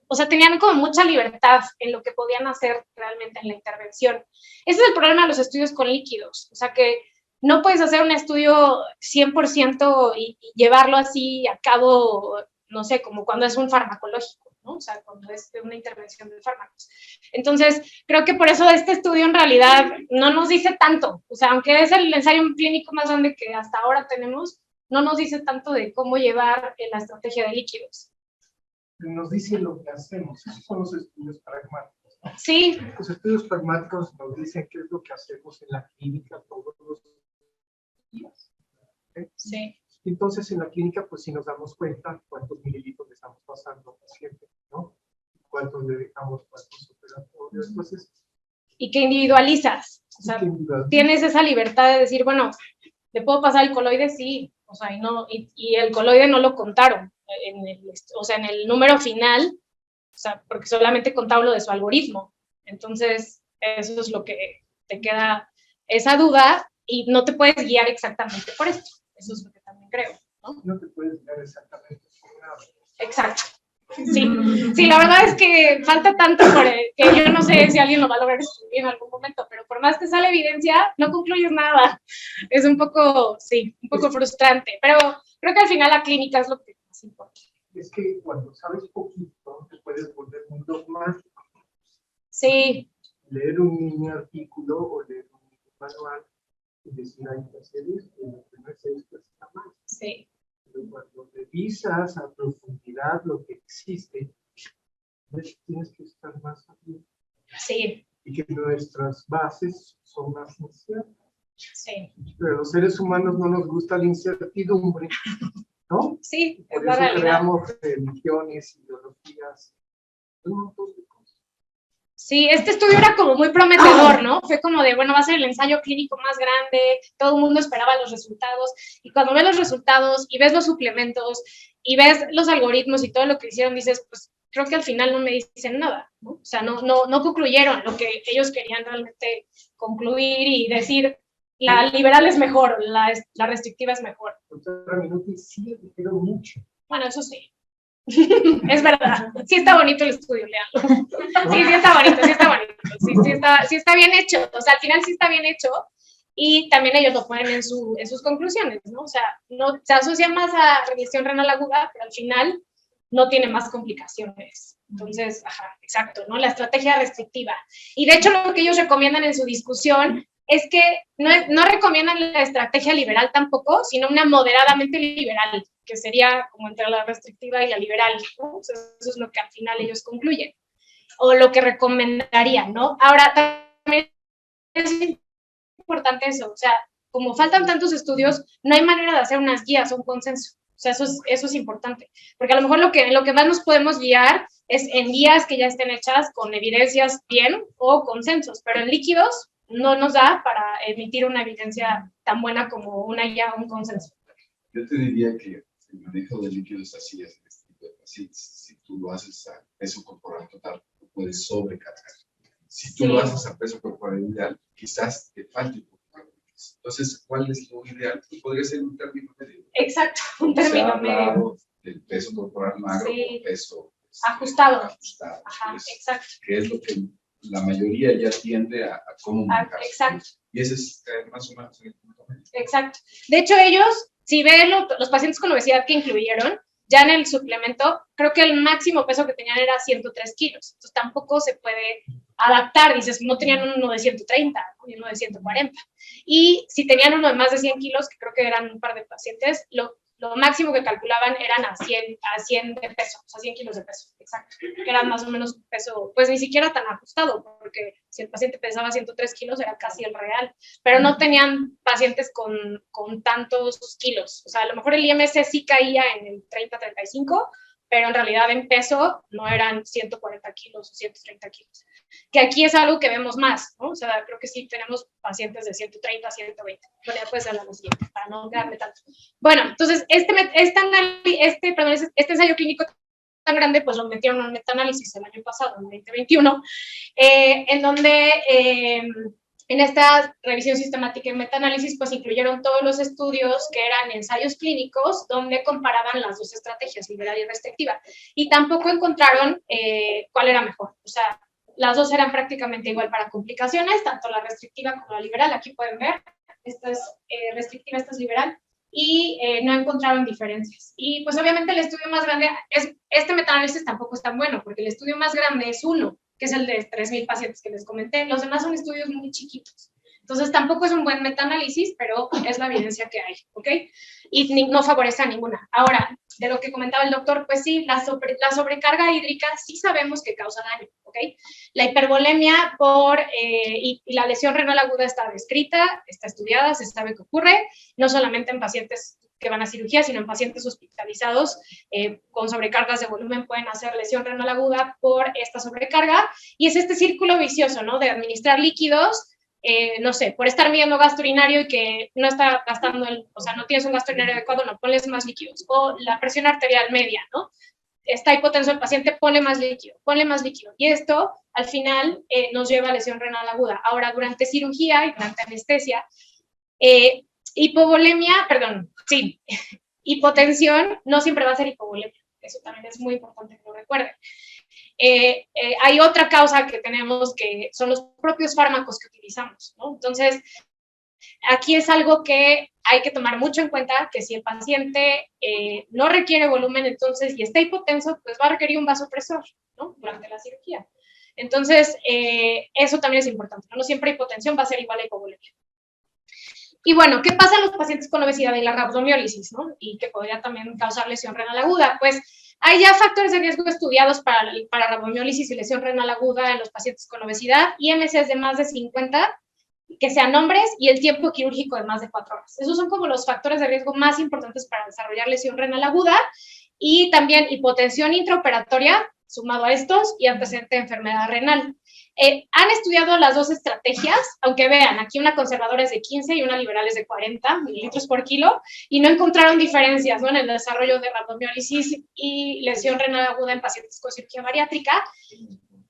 o sea, tenían como mucha libertad en lo que podían hacer realmente en la intervención. Ese es el problema de los estudios con líquidos, o sea que no puedes hacer un estudio 100% y llevarlo así a cabo, no sé, como cuando es un farmacológico, ¿no? O sea, cuando es una intervención de fármacos. Entonces, creo que por eso este estudio en realidad no nos dice tanto, o sea, aunque es el ensayo clínico más grande que hasta ahora tenemos, no nos dice tanto de cómo llevar la estrategia de líquidos. Nos dice lo que hacemos, esos son los estudios pragmáticos, ¿no? Sí. Los estudios pragmáticos nos dicen qué es lo que hacemos en la clínica todos los días. ¿Okay? Sí. Entonces, en la clínica, pues sí nos damos cuenta cuántos mililitros le estamos pasando al paciente, ¿no? Cuántos le dejamos, cuántos operatorios, entonces... Y que individualizas, o sea, tienes esa libertad de decir, bueno, ¿le puedo pasar el coloide? Sí, o sea, y el coloide no lo contaron, o sea, en el número final, o sea, porque solamente contaron lo de su algoritmo. Entonces, eso es lo que te queda, esa duda, y no te puedes guiar exactamente por esto. Eso es lo que también creo, ¿no? No te puedes guiar exactamente por nada. Exacto. Sí, la verdad es que falta tanto que yo no sé si alguien lo va a lograr estudiar en algún momento, pero por más que sale evidencia, no concluyes nada. Es un poco frustrante, pero creo que al final la clínica es lo que más importa. Es que cuando sabes poquito, te puedes volver muy dogmático. Sí. Leer un artículo o leer un manual y decir, hay que hacer esto, y lo que no es esto está mal. Sí. Pero cuando revisas a profundidad lo que existe, tienes que estar más abierto. Sí. Y que nuestras bases son más inciertas. Sí. Pero a los seres humanos no nos gusta la incertidumbre, ¿no? Sí, por es la eso realidad. creamos religiones, ideologías, un montón de cosas. Sí, este estudio era como muy prometedor, ¿no? Fue como de, bueno, va a ser el ensayo clínico más grande, todo el mundo esperaba los resultados, y cuando ves los resultados y ves los suplementos y ves los algoritmos y todo lo que hicieron, dices, pues creo que al final no me dicen nada, ¿no? O sea, no concluyeron lo que ellos querían realmente concluir y decir, la liberal es mejor, la restrictiva es mejor. Sí, dijeron mucho. Bueno, eso sí. Es verdad, sí está bonito el estudio, léanlo. Sí está bonito, sí está bien hecho, o sea, al final sí está bien hecho, y también ellos lo ponen en sus conclusiones, ¿no? O sea, no, se asocia más a revisión renal aguda, pero al final no tiene más complicaciones. Entonces, exacto, ¿no? La estrategia restrictiva. Y de hecho lo que ellos recomiendan en su discusión es que no recomiendan la estrategia liberal tampoco, sino una moderadamente liberal, que sería como entre la restrictiva y la liberal, ¿no? O sea, eso es lo que al final ellos concluyen, o lo que recomendarían, ¿no? Ahora, también es importante eso, o sea, como faltan tantos estudios, no hay manera de hacer unas guías o un consenso. O sea, eso es importante, porque a lo mejor lo que más nos podemos guiar es en guías que ya estén hechas con evidencias bien o consensos, pero en líquidos no nos da para emitir una evidencia tan buena como una guía o un consenso. Yo te diría que el manejo de líquidos así es en este tipo de pacientes. Si tú lo haces a peso corporal total, lo puedes sobrecargar. Si tú lo haces a peso corporal ideal, quizás te falte un poco. Entonces, ¿cuál es lo ideal? Pues podría ser un término medio. Exacto, un término medio. El peso corporal magro o peso ajustado. Ajá, exacto. Que es lo que la mayoría ya tiende a cómo manejar. Exacto. Y ese es más o menos el punto medio. Exacto. De hecho, ellos, si ven los pacientes con obesidad que incluyeron, ya en el suplemento, creo que el máximo peso que tenían era 103 kilos. Entonces, tampoco se puede adaptar. Dices, no tenían uno de 130, ni uno de 140. Y si tenían uno de más de 100 kilos, que creo que eran un par de pacientes, lo máximo que calculaban eran a 100 de peso, o sea, 100 kilos de peso, exacto. Que eran más o menos peso, pues ni siquiera tan ajustado, porque si el paciente pesaba 103 kilos era casi el real, pero no tenían pacientes con tantos kilos. O sea, a lo mejor el IMC sí caía en el 30-35, pero en realidad en peso no eran 140 kilos o 130 kilos. Que aquí es algo que vemos más, ¿no? O sea, creo que sí tenemos pacientes de 130 a 120. Bueno, ya puedes hablar lo siguiente, para no quedarme tanto. Bueno, entonces, este ensayo clínico tan grande, pues lo metieron en un metaanálisis el año pasado, en 2021, en donde En esta revisión sistemática y metaanálisis, pues incluyeron todos los estudios que eran ensayos clínicos donde comparaban las dos estrategias, liberal y restrictiva. Y tampoco encontraron cuál era mejor. O sea, las dos eran prácticamente igual para complicaciones, tanto la restrictiva como la liberal. Aquí pueden ver, esta es restrictiva, esta es liberal. Y no encontraron diferencias. Y pues obviamente el estudio más grande, este metaanálisis tampoco es tan bueno, porque el estudio más grande es uno, que es el de 3,000 pacientes que les comenté. Los demás son estudios muy chiquitos. Entonces, tampoco es un buen metaanálisis, pero es la evidencia que hay, ¿ok? Y no favorece a ninguna. Ahora, de lo que comentaba el doctor, pues sí, la sobrecarga hídrica sí sabemos que causa daño, ¿ok? La hipervolemia y la lesión renal aguda está descrita, está estudiada, se sabe que ocurre, no solamente en pacientes que van a cirugía, sino en pacientes hospitalizados con sobrecargas de volumen pueden hacer lesión renal aguda por esta sobrecarga, y es este círculo vicioso, ¿no? De administrar líquidos, no sé, por estar midiendo gasto urinario y que no está gastando, o sea, no tienes un gasto urinario adecuado, no, ponles más líquidos, o la presión arterial media, ¿no? Está hipotenso el paciente, ponle más líquido, y esto al final nos lleva a lesión renal aguda. Ahora, durante cirugía y durante anestesia, hipotensión no siempre va a ser hipovolemia. Eso también es muy importante que lo recuerden. Hay otra causa que tenemos que son los propios fármacos que utilizamos, ¿no? Entonces, aquí es algo que hay que tomar mucho en cuenta, que si el paciente no requiere volumen, entonces, y está hipotenso, pues va a requerir un vasopresor, ¿no? Durante la cirugía. Entonces, eso también es importante, ¿no? No siempre hipotensión va a ser igual a hipovolemia. Y bueno, ¿qué pasa en los pacientes con obesidad y la rhabdomiólisis, ¿no? Y que podría también causar lesión renal aguda. Pues hay ya factores de riesgo estudiados para rhabdomiólisis y lesión renal aguda en los pacientes con obesidad, IMCs de más de 50, que sean hombres, y el tiempo quirúrgico de más de 4 horas. Esos son como los factores de riesgo más importantes para desarrollar lesión renal aguda, y también hipotensión intraoperatoria, sumado a estos, y antecedente de enfermedad renal. Han estudiado las dos estrategias, aunque vean, aquí una conservadora es de 15 y una liberal es de 40 mililitros por kilo, y no encontraron diferencias, ¿no?, en el desarrollo de rhabdomiólisis y lesión renal aguda en pacientes con cirugía bariátrica,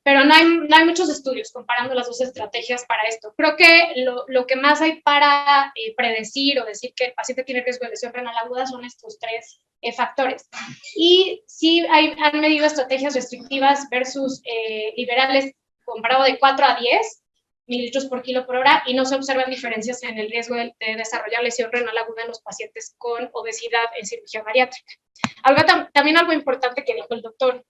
pero no hay muchos estudios comparando las dos estrategias para esto. Creo que lo que más hay para predecir o decir que el paciente tiene riesgo de lesión renal aguda son estos 3 factores. Y sí han medido estrategias restrictivas versus liberales comparado de 4 a 10 mililitros por kilo por hora, y no se observan diferencias en el riesgo de desarrollar lesión renal aguda en los pacientes con obesidad en cirugía bariátrica. También algo importante que dijo el doctor: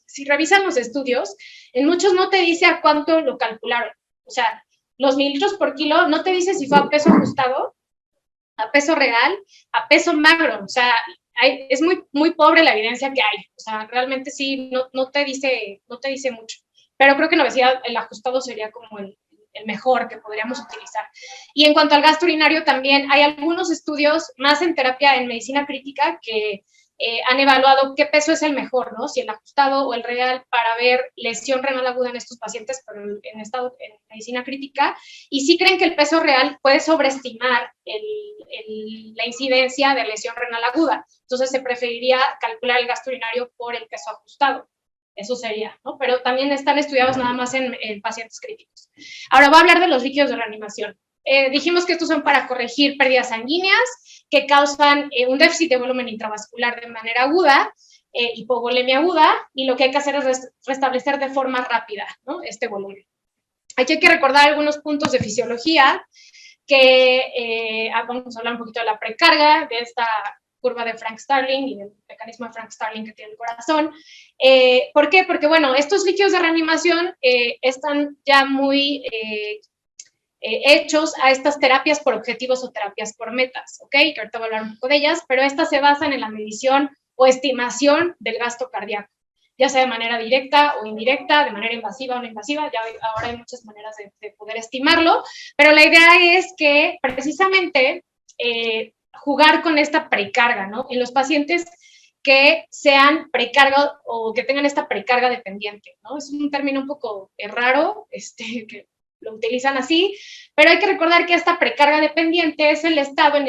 si revisan los estudios, en muchos no te dice a cuánto lo calcularon. O sea, los mililitros por kilo no te dice si fue a peso ajustado, a peso real, a peso magro. O sea, es muy pobre la evidencia que hay. O sea, realmente sí, no te dice mucho. Pero creo que en obesidad el ajustado sería como el mejor que podríamos utilizar. Y en cuanto al gasto urinario, también hay algunos estudios más en terapia en medicina crítica que han evaluado qué peso es el mejor, ¿no? Si el ajustado o el real, para ver lesión renal aguda en estos pacientes, pero en medicina crítica, y sí creen que el peso real puede sobreestimar la incidencia de lesión renal aguda. Entonces se preferiría calcular el gasto urinario por el peso ajustado. Eso sería, ¿no? Pero también están estudiados nada más en pacientes críticos. Ahora voy a hablar de los líquidos de reanimación. Dijimos que estos son para corregir pérdidas sanguíneas que causan un déficit de volumen intravascular de manera aguda, hipovolemia aguda, y lo que hay que hacer es restablecer de forma rápida, ¿no?, este volumen. Aquí hay que recordar algunos puntos de fisiología, que vamos a hablar un poquito de la precarga, de esta curva de Frank Starling y del mecanismo de Frank Starling que tiene el corazón. ¿Por qué? Porque, bueno, estos líquidos de reanimación están ya muy hechos a estas terapias por objetivos o terapias por metas, ¿ok? Que ahorita voy a hablar un poco de ellas, pero estas se basan en la medición o estimación del gasto cardíaco, ya sea de manera directa o indirecta, de manera invasiva o no invasiva. Ya ahora hay muchas maneras de poder estimarlo, pero la idea es que precisamente jugar con esta precarga, ¿no?, en los pacientes que sean precarga o que tengan esta precarga dependiente, ¿no? Es un término un poco raro, que lo utilizan así, pero hay que recordar que esta precarga dependiente es el estado en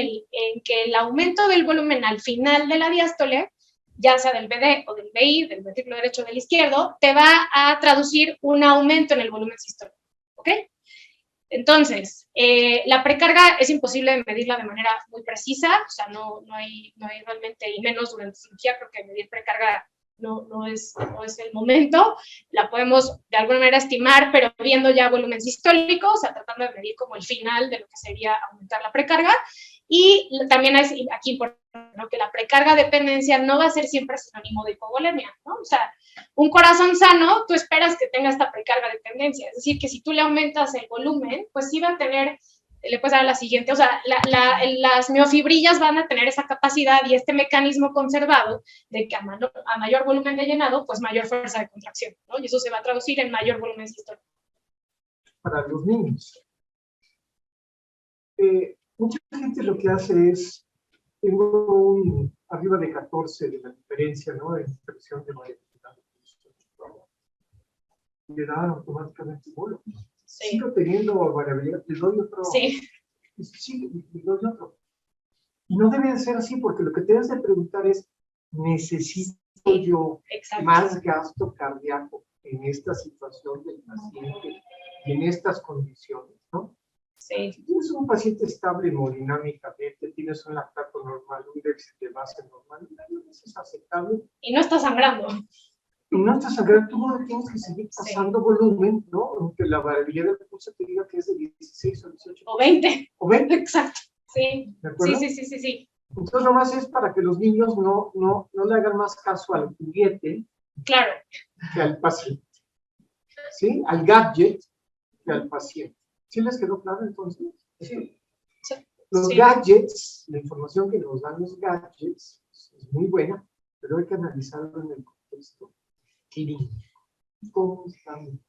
que el aumento del volumen al final de la diástole, ya sea del BD o del BI, del ventrículo derecho o del izquierdo, te va a traducir un aumento en el volumen sistólico, ¿ok? Entonces, la precarga es imposible de medirla de manera muy precisa, o sea, no hay realmente, y menos durante cirugía, creo que medir precarga no es el momento. La podemos de alguna manera estimar, pero viendo ya volumen sistólico, o sea, tratando de medir como el final de lo que sería aumentar la precarga. Y también es aquí importante, ¿no?, que la precarga dependencia no va a ser siempre sinónimo de hipovolemia, ¿no? O sea, un corazón sano, tú esperas que tenga esta precarga dependencia, es decir, que si tú le aumentas el volumen, pues sí va a tener, le puedes dar la siguiente, o sea, las miofibrillas van a tener esa capacidad y este mecanismo conservado de que a mayor volumen de llenado, pues mayor fuerza de contracción, ¿no? Y eso se va a traducir en mayor volumen sistólico. Para los niños. Mucha gente lo que hace es, tengo arriba de 14 de la diferencia, ¿no?, de expresión de variabilidad. Le dan automáticamente bolo. Sí. Sigo teniendo variabilidad, le doy otro. Sí. Sí, le doy otro. Y no debe ser así, porque lo que te debes de preguntar es, ¿necesito yo más gasto cardíaco en esta situación del paciente y en estas condiciones, ¿no? Sí. Si tienes un paciente estable hemodinámicamente, tienes un lactato normal, un déficit de base normal, eso es aceptable. Y no está sangrando. Y no está sangrando, tú no tienes que seguir pasando volumen, ¿no? Aunque la variabilidad del pulso te diga que es de 16 o 18. O 20. O 20. Exacto. Sí. ¿De acuerdo? Sí. Entonces, nomás es para que los niños no le hagan más caso al juguete, claro, que al paciente. ¿Sí? Al gadget que al paciente. ¿Sí les quedó claro entonces? Sí. Los gadgets, la información que nos dan los gadgets es muy buena, pero hay que analizarlo en el contexto clínico. ¿Cómo están?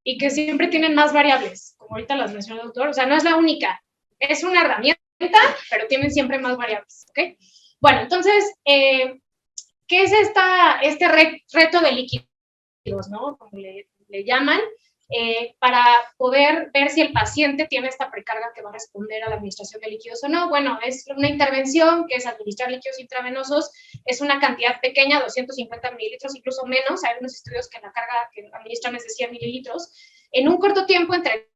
Y que siempre tienen más variables, como ahorita las mencionó el doctor, o sea, no es la única, es una herramienta, pero tienen siempre más variables, ¿ok? Bueno, entonces, ¿qué es este reto de líquidos, ¿no? Como le llaman, para poder ver si el paciente tiene esta precarga que va a responder a la administración de líquidos o no. Bueno, es una intervención que es administrar líquidos intravenosos, es una cantidad pequeña, 250 mililitros, incluso menos. Hay unos estudios que la carga que administran es de 100 mililitros, en un corto tiempo, entre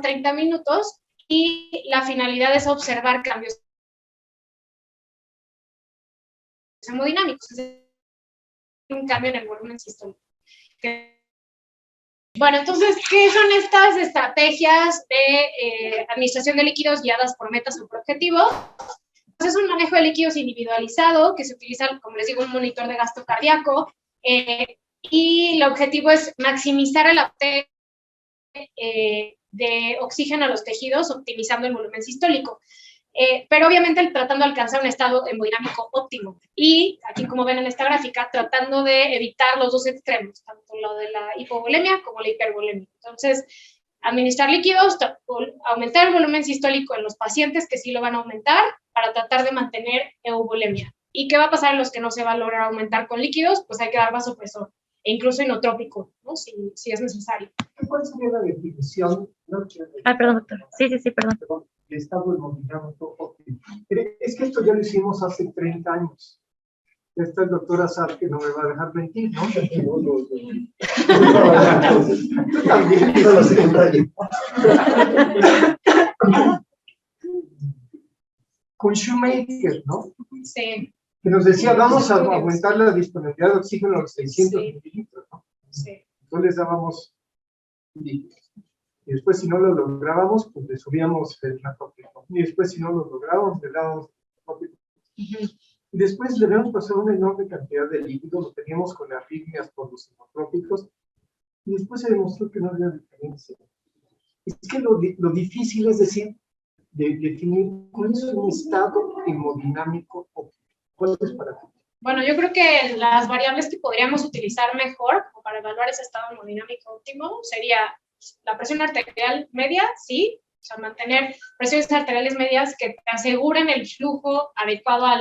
30 minutos, y la finalidad es observar cambios hemodinámicos, un cambio en el volumen sistólico. Bueno, entonces, ¿qué son estas estrategias de administración de líquidos guiadas por metas o por objetivos? Pues es un manejo de líquidos individualizado que se utiliza, como les digo, un monitor de gasto cardíaco, y el objetivo es maximizar el aporte de oxígeno a los tejidos, optimizando el volumen sistólico. Pero obviamente tratando de alcanzar un estado hemodinámico óptimo. Y aquí, como ven en esta gráfica, tratando de evitar los dos extremos, tanto lo de la hipovolemia como la hipervolemia. Entonces, administrar líquidos, aumentar el volumen sistólico en los pacientes que sí lo van a aumentar para tratar de mantener euvolemia. ¿Y qué va a pasar en los que no se va a lograr aumentar con líquidos? Pues hay que dar vasopresor, e incluso inotrópico, ¿no? Si es necesario. ¿Cuál sería la definición? Perdón, doctor. Sí, perdón. De estado hemodinámico óptimo. Es que esto ya lo hicimos hace 30 años. Esta es doctora Sar, que no me va a dejar mentir, ¿no? Tú también. Con Shoemaker, ¿no? Sí. Que nos decía, vamos a aumentar la disponibilidad de oxígeno a los 600 mililitros, ¿no? Sí. Entonces les dábamos líquidos. Y después, si no lo lográbamos, pues le subíamos el natrópico. Y después, si no lo lográbamos, le dábamos natrópico. Y después le habíamos pasado una enorme cantidad de líquidos, lo teníamos con arritmias por los inotrópicos, y después se demostró que no había diferencia. Es que lo difícil es decir, de definir cuál es un estado hemodinámico óptimo. ¿Cuál es para ti? Bueno, yo creo que las variables que podríamos utilizar mejor para evaluar ese estado hemodinámico óptimo sería la presión arterial media, sí, o sea, mantener presiones arteriales medias que te aseguren el flujo adecuado a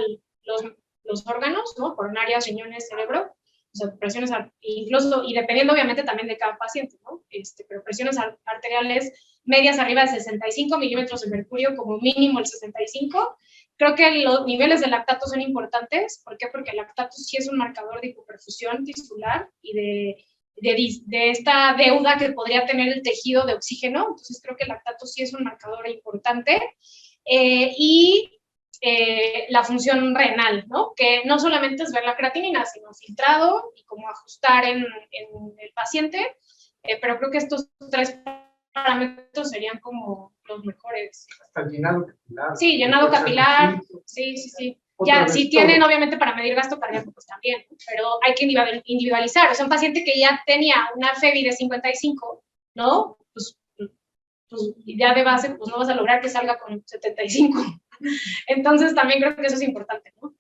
los órganos, ¿no? Coronarias, riñones, cerebro, o sea, presiones, incluso, y dependiendo obviamente también de cada paciente, ¿no? Pero presiones arteriales medias arriba de 65 milímetros de mercurio, como mínimo el 65. Creo que los niveles de lactato son importantes. ¿Por qué? Porque el lactato sí es un marcador de hipoperfusión tisular y de de esta deuda que podría tener el tejido de oxígeno. Entonces creo que el lactato sí es un marcador importante. La función renal, ¿no? Que no solamente es ver la creatinina, sino filtrado y cómo ajustar en el paciente, pero creo que estos 3 parámetros serían como los mejores. Hasta el llenado capilar. Sí, llenado capilar, sí. Ya, si tienen, obviamente, para medir gasto cardíaco, pues también, pero hay que individualizar. O sea, un paciente que ya tenía una FEBI de 55, ¿no? Pues ya de base, pues no vas a lograr que salga con 75. Entonces, también creo que eso es importante, ¿no?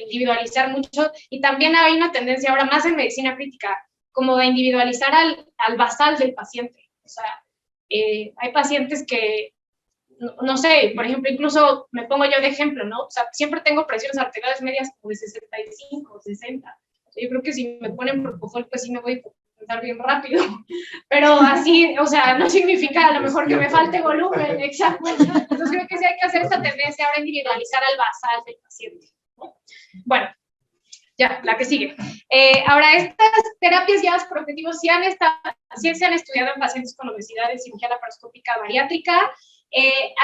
Individualizar mucho. Y también hay una tendencia ahora más en medicina crítica, como de individualizar al basal del paciente. O sea, hay pacientes que, no sé, por ejemplo, incluso me pongo yo de ejemplo, ¿no? O sea, siempre tengo presiones arteriales medias como de 65, 60. Yo creo que si me ponen propofol, pues sí me voy a pensar bien rápido. Pero así, o sea, no significa a lo mejor que me falte volumen, exacto. Entonces creo que sí hay que hacer esta tendencia ahora individualizar al basal del paciente, ¿no? Bueno, ya, la que sigue. Ahora, estas terapias guiadas por objetivos sí se han estudiado en pacientes con obesidad en cirugía laparoscópica bariátrica.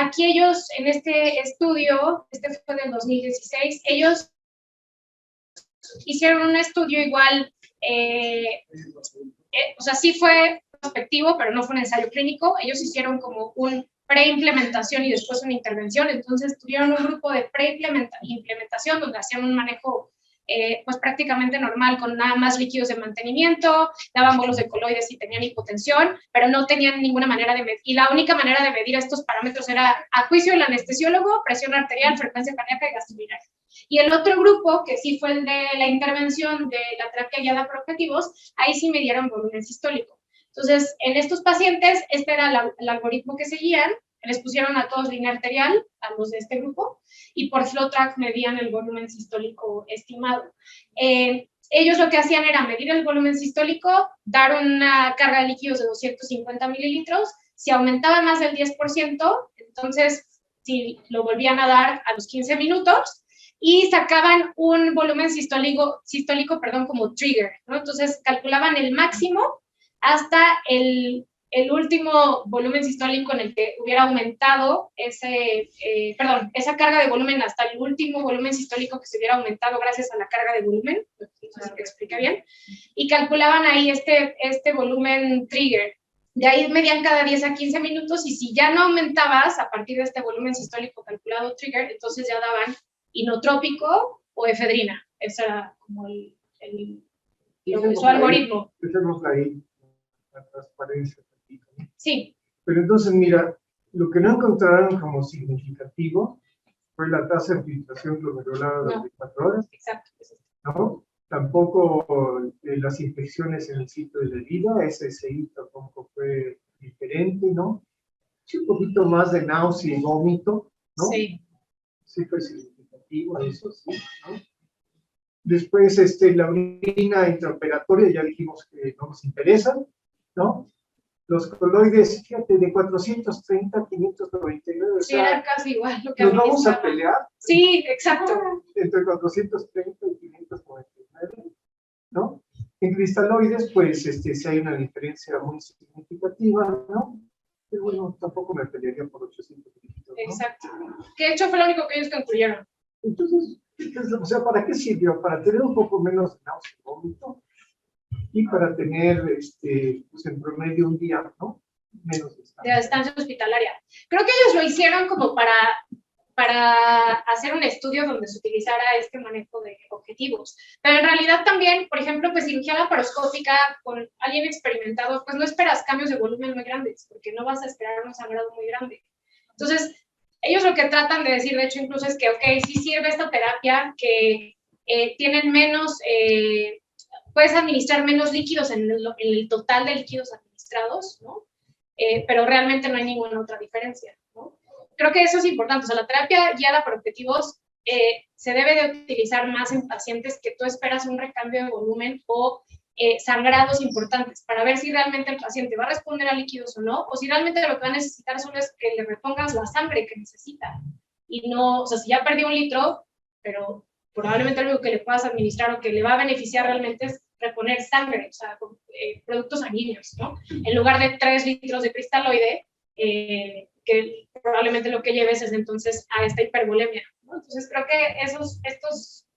Aquí ellos, en este estudio, este fue del 2016, ellos hicieron un estudio igual, o sea, sí fue prospectivo, pero no fue un ensayo clínico. Ellos hicieron como un preimplementación y después una intervención. Entonces, tuvieron un grupo de preimplementación donde hacían un manejo pues prácticamente normal, con nada más líquidos de mantenimiento, daban bolos de coloides y tenían hipotensión, pero no tenían ninguna manera de medir. Y la única manera de medir estos parámetros era, a juicio del anestesiólogo, presión arterial, frecuencia cardíaca y gasto urinario. Y el otro grupo, que sí fue el de la intervención de la terapia guiada por objetivos, ahí sí midieron volumen sistólico. Entonces, en estos pacientes, este era el algoritmo que seguían. Les pusieron a todos línea arterial, a los de este grupo, y por FlowTrack medían el volumen sistólico estimado. Ellos lo que hacían era medir el volumen sistólico, dar una carga de líquidos de 250 mililitros. Si aumentaba más del 10%, entonces si lo volvían a dar a los 15 minutos, y sacaban un volumen sistólico como trigger, ¿no? Entonces calculaban el máximo hasta el último volumen sistólico en el que hubiera aumentado esa carga de volumen hasta el último volumen sistólico que se hubiera aumentado gracias a la carga de volumen, no sé si te expliqué bien, y calculaban ahí este volumen trigger. De ahí medían cada 10 a 15 minutos, y si ya no aumentabas a partir de este volumen sistólico calculado trigger, entonces ya daban inotrópico o efedrina. Ese era como su algoritmo. Dejemos ahí la transparencia. Sí. Pero entonces, mira, lo que no encontraron como significativo fue la tasa de filtración glomerular de 24 horas. Exacto. ¿No? Tampoco las infecciones en el sitio de la herida, SSI tampoco fue diferente, ¿no? Sí, un poquito más de náusea y vómito, ¿no? Sí. Sí fue significativo eso, sí, ¿no? Después, la orina intraoperatoria, ya dijimos que no nos interesa, ¿no? Los coloides, fíjate, de 430 a 599. Sí, era casi igual lo que nos vamos a pelear. Sí, exacto. Entre 430 y 599, ¿no? En cristaloides, pues, sí hay una diferencia muy significativa, ¿no? Pero bueno, tampoco me pelearía por 800 dígitos, ¿no? Exacto. Que de hecho fue lo único que ellos concluyeron. Entonces, o sea, ¿para qué sirvió? Para tener un poco menos de náusea y vómito, y para tener, pues en promedio un día, ¿no? Menos de estancia hospitalaria. Creo que ellos lo hicieron como para hacer un estudio donde se utilizara este manejo de objetivos. Pero en realidad también, por ejemplo, pues cirugía laparoscópica con alguien experimentado, pues no esperas cambios de volumen muy grandes, porque no vas a esperar un sangrado muy grande. Entonces, ellos lo que tratan de decir, de hecho, incluso es que, ok, sí sirve esta terapia, que tienen menos... puedes administrar menos líquidos en el total de líquidos administrados, ¿no? Pero realmente no hay ninguna otra diferencia, ¿no? Creo que eso es importante. O sea, la terapia guiada por objetivos se debe de utilizar más en pacientes que tú esperas un recambio de volumen o sangrados importantes, para ver si realmente el paciente va a responder a líquidos o no, o si realmente lo que va a necesitar solo es que le repongas la sangre que necesita. Y no, o sea, si ya perdió 1 litro, pero probablemente algo que le puedas administrar o que le va a beneficiar realmente es reponer sangre, o sea, con, productos sanguíneos, ¿no? En lugar de 3 litros de cristaloide, que probablemente lo que lleves es entonces a esta hipervolemia, ¿no? Entonces creo que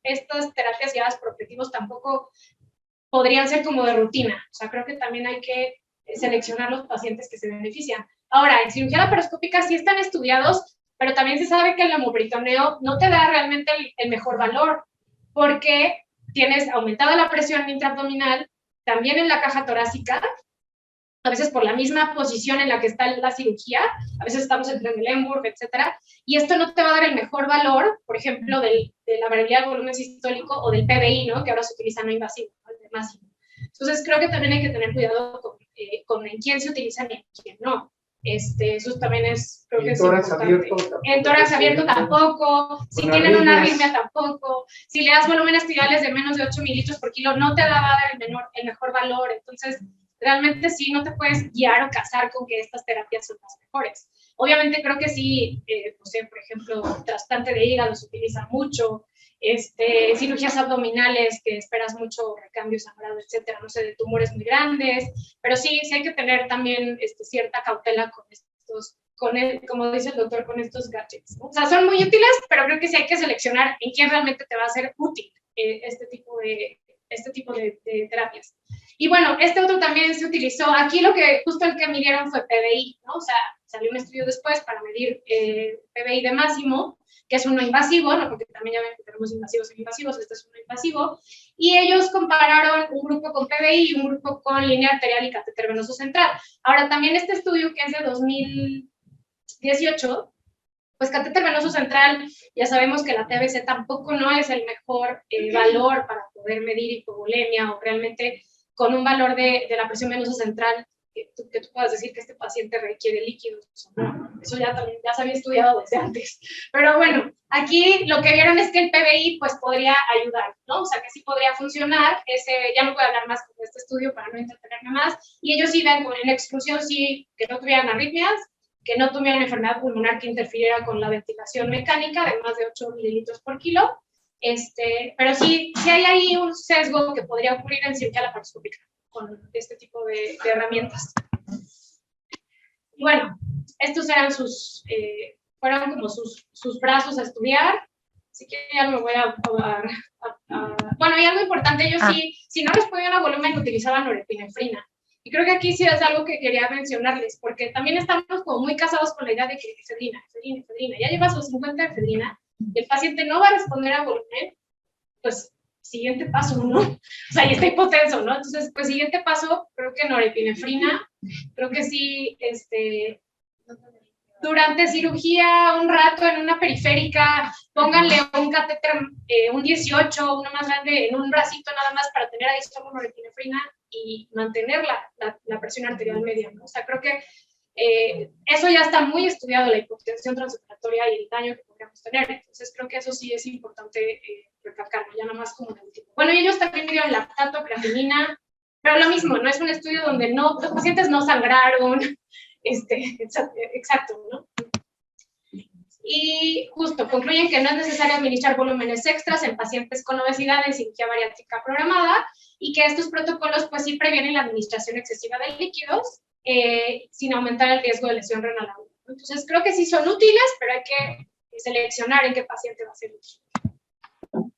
estas terapias guiadas por objetivos tampoco podrían ser como de rutina, o sea, creo que también hay que seleccionar los pacientes que se benefician. Ahora, en cirugía laparoscópica sí están estudiados, pero también se sabe que el ambritoneo no te da realmente el mejor valor, porque tienes aumentada la presión intraabdominal, también en la caja torácica, a veces por la misma posición en la que está la cirugía, a veces estamos entre el Lemberg, etcétera, y esto no te va a dar el mejor valor, por ejemplo, de la variabilidad del volumen sistólico o del PBI, ¿no? Que ahora se utiliza no invasivo, ¿no? El de máximo. Entonces, creo que también hay que tener cuidado con en quién se utiliza y en quién no. Eso también es, creo que es importante. En tórax abierto tampoco, si tienen una arritmia tampoco, si le das volúmenes tidales de menos de 8 mililitros por kilo, no te va a dar el mejor valor. Entonces, realmente sí, no te puedes guiar o casar con que estas terapias son las mejores. Obviamente creo que sí, no sé, por ejemplo, trasplante de hígado se utiliza mucho, cirugías abdominales que esperas mucho recambio sangrado, etcétera, no sé, de tumores muy grandes, pero sí hay que tener también cierta cautela con estos, como dice el doctor, con estos gadgets, ¿no? O sea, son muy útiles, pero creo que sí hay que seleccionar en quién realmente te va a ser útil este tipo de terapias. Y bueno, otro también se utilizó, aquí justo el que midieron fue PBI, ¿no? O sea, salió un estudio después para medir PBI de máximo, que es un no invasivo, ¿no? Porque también ya ven que tenemos invasivos e invasivos, este es un no invasivo, y ellos compararon un grupo con PBI y un grupo con línea arterial y catéter venoso central. Ahora, también este estudio, que es de 2018, pues catéter venoso central, ya sabemos que la TBC tampoco no es el mejor valor para poder medir hipovolemia o realmente con un valor de la presión venosa central que tú puedas decir que este paciente requiere líquidos. Eso ya se había estudiado desde antes. Pero bueno, aquí lo que vieron es que el PBI pues podría ayudar, ¿no? O sea, que sí podría funcionar. Ya no voy a hablar más con este estudio para no entretenerme más. Y ellos sí ven en exclusión sí que no tuvieran arritmias, que no tuvieran enfermedad pulmonar que interfiriera con la ventilación mecánica de más de 8 mililitros por kilo. Pero sí hay ahí un sesgo que podría ocurrir en cirugía laparoscópica con este tipo de herramientas. Y bueno, estos eran fueron como sus brazos a estudiar. Así que ya no me voy a bueno, y algo importante, ellos sí, si no les podían a volumen, utilizaban norepinefrina. Y creo que aquí sí es algo que quería mencionarles, porque también estamos como muy casados con la idea de que efedrina. Ya llevas los 50 de efedrina, y el paciente no va a responder a volumen, pues siguiente paso, ¿no? O sea, y está hipotenso, ¿no? Entonces, pues siguiente paso, creo que norepinefrina, creo que sí, durante cirugía, un rato en una periférica, pónganle un catéter, un 18, uno más grande, en un bracito nada más para tener ahí solo norepinefrina y mantener la presión arterial media, ¿no? O sea, creo que eso ya está muy estudiado, la hipotensión transoperatoria y el daño que podríamos tener. Entonces, creo que eso sí es importante recalcarlo, ya nada más como de último. Bueno, y ellos también midieron lactato, creatinina, pero lo mismo, no es un estudio donde los pacientes no sangraron, exacto, ¿no? Y justo, concluyen que no es necesario administrar volúmenes extras en pacientes con obesidad en cirugía bariátrica programada y que estos protocolos pues sí previenen la administración excesiva de líquidos sin aumentar el riesgo de lesión renal aguda. Entonces creo que sí son útiles, pero hay que seleccionar en qué paciente va a ser útil.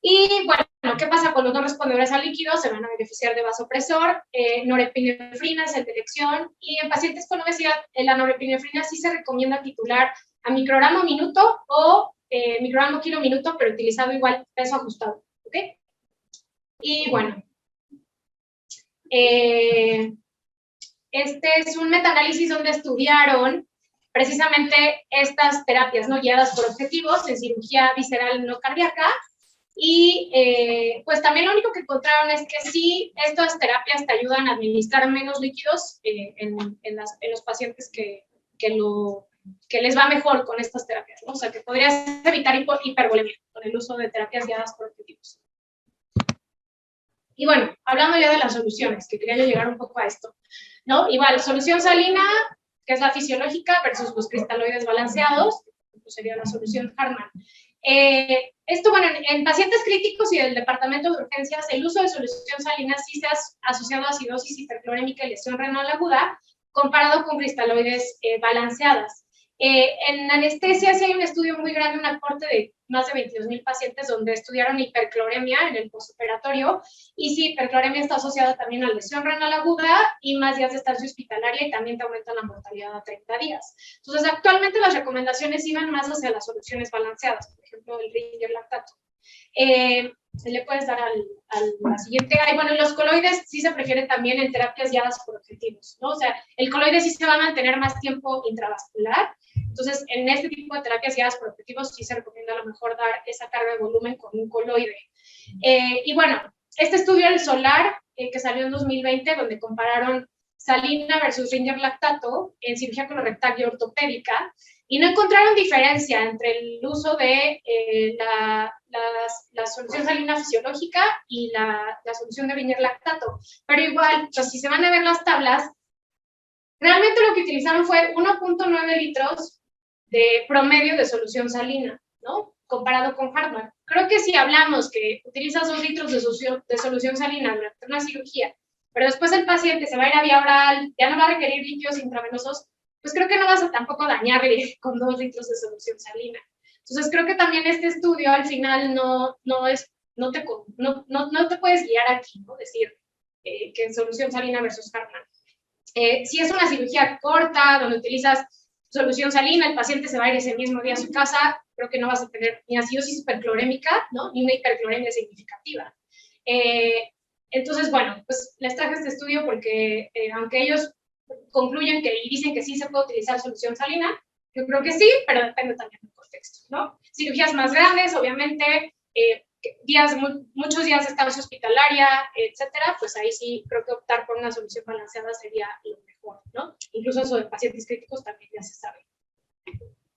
Y bueno, ¿qué pasa cuando no respondedores al líquido? Se van a beneficiar de vasopresor, norepinefrina es el de elección, y en pacientes con obesidad, la norepinefrina sí se recomienda titular a microgramo minuto o microgramo kilo minuto, pero utilizado igual peso ajustado, ¿ok? Y bueno, este es un metaanálisis donde estudiaron precisamente estas terapias no guiadas por objetivos en cirugía visceral no cardíaca. Y pues también lo único que encontraron es que sí, estas terapias te ayudan a administrar menos líquidos en los pacientes que les va mejor con estas terapias, ¿no? O sea, que podrías evitar hipervolemia con el uso de terapias guiadas por objetivos. Y bueno, hablando ya de las soluciones, que quería yo llegar un poco a esto, ¿no? Igual, solución salina, que es la fisiológica, versus los cristaloides balanceados, pues sería la solución Hartmann. Esto, bueno, en pacientes críticos y del departamento de urgencias, el uso de solución salina sí se ha asociado a acidosis hiperclorémica y lesión renal aguda, comparado con cristaloides balanceadas. En anestesia sí hay un estudio muy grande, un aporte de más de 22,000 pacientes donde estudiaron hipercloremia en el postoperatorio, y sí, hipercloremia está asociada también a lesión renal aguda y más días de estancia hospitalaria, y también te aumenta la mortalidad a 30 días. Entonces, actualmente las recomendaciones iban más hacia las soluciones balanceadas, por ejemplo, el Ringer lactato. Le puedes dar la siguiente. Bueno, los coloides sí se prefieren también en terapias guiadas por objetivos, ¿no? O sea, el coloide sí se va a mantener más tiempo intravascular. Entonces, en este tipo de terapias guiadas por objetivos sí se recomienda a lo mejor dar esa carga de volumen con un coloide. Y bueno, este estudio, el SOLAR, que salió en 2020, donde compararon salina versus Ringer lactato en cirugía colorectal y ortopédica, y no encontraron diferencia entre el uso de la solución salina fisiológica y la solución de Ringer lactato. Pero igual, pues, si se van a ver las tablas, realmente lo que utilizaron fue 1.9 litros de promedio de solución salina, ¿no? Comparado con hardware. Creo que si hablamos que utilizas 2 litros de solución salina durante una cirugía, pero después el paciente se va a ir a vía oral, ya no va a requerir líquidos intravenosos, pues creo que no vas a tampoco dañarle con 2 litros de solución salina. Entonces, creo que también este estudio al final no te puedes guiar aquí, ¿no? Decir que solución salina versus hardware. Si es una cirugía corta, donde utilizas solución salina, el paciente se va a ir ese mismo día a su casa, creo que no vas a tener ni acidosis hiperclorémica, ¿no? Ni una hipercloremia significativa. Entonces, bueno, pues les traje este estudio porque aunque ellos concluyen y dicen que sí se puede utilizar solución salina, yo creo que sí, pero depende también del contexto, ¿no? Cirugías más grandes, obviamente, muchos días de estancia hospitalaria, etcétera, pues ahí sí creo que optar por una solución balanceada sería lo mejor, ¿no? Incluso eso de pacientes críticos también ya se sabe.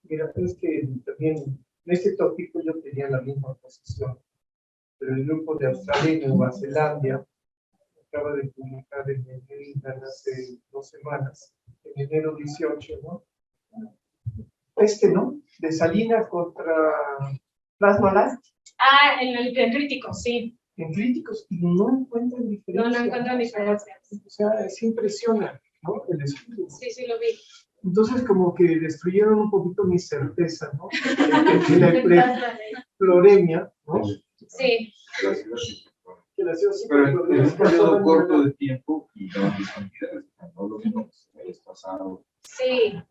Mira, es que también en este tópico yo tenía la misma posición, pero el grupo de Australia y Nueva Zelanda acaba de publicar en el New England hace 2 semanas, en enero 18, ¿no? ¿No? De salina contra plasma light. En el crítico, sí. En críticos, y no encuentran diferencia. No encuentran diferencias. O sea, es impresionante, ¿no? El estudio. Sí, lo vi. Entonces, como que destruyeron un poquito mi certeza, ¿no? De la hipercloremia, ¿no? Sí. Pero en un periodo corto de tiempo y grandes cantidades, no lo mismo que el pasado. Sí.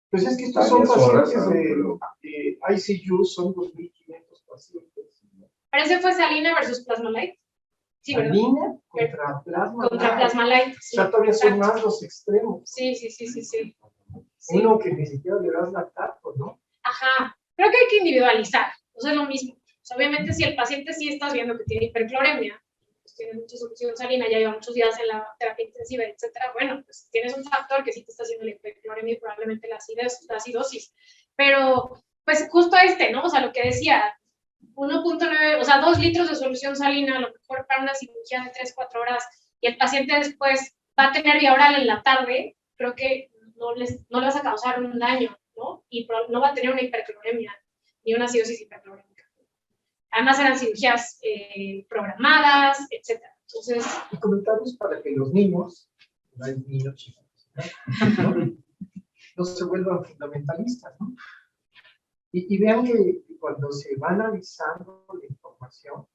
Pues es que estos son pacientes de ICU, son 2.500 pacientes. Pero ese fue salina versus plasma light. Sí, salina contra plasma light. Contra plasma light. Sí, o sea, todavía son más los extremos. Sí. Uno que ni siquiera le das lactato, ¿no? Ajá. Creo que hay que individualizar. O sea, es lo mismo. O sea, obviamente, si el paciente sí estás viendo que tiene hipercloremia, pues tiene mucha solución salina, ya lleva muchos días en la terapia intensiva, etcétera, bueno, pues tienes un factor que sí te está haciendo la hipercloremia y probablemente la acidosis. Pero, pues justo ¿no? O sea, lo que decía, 1.9, o sea, 2 litros de solución salina, a lo mejor para una cirugía de 3-4 horas, y el paciente después va a tener vía oral en la tarde, creo que no le vas a causar un daño, ¿no? Y no va a tener una hipercloremia, ni una acidosis hiperclorémica. Además eran cirugías programadas, etcétera. Entonces, y comentarios para que los niños, no hay niños chicos, no se vuelvan fundamentalistas, ¿no? Y vean que cuando se va analizando la información,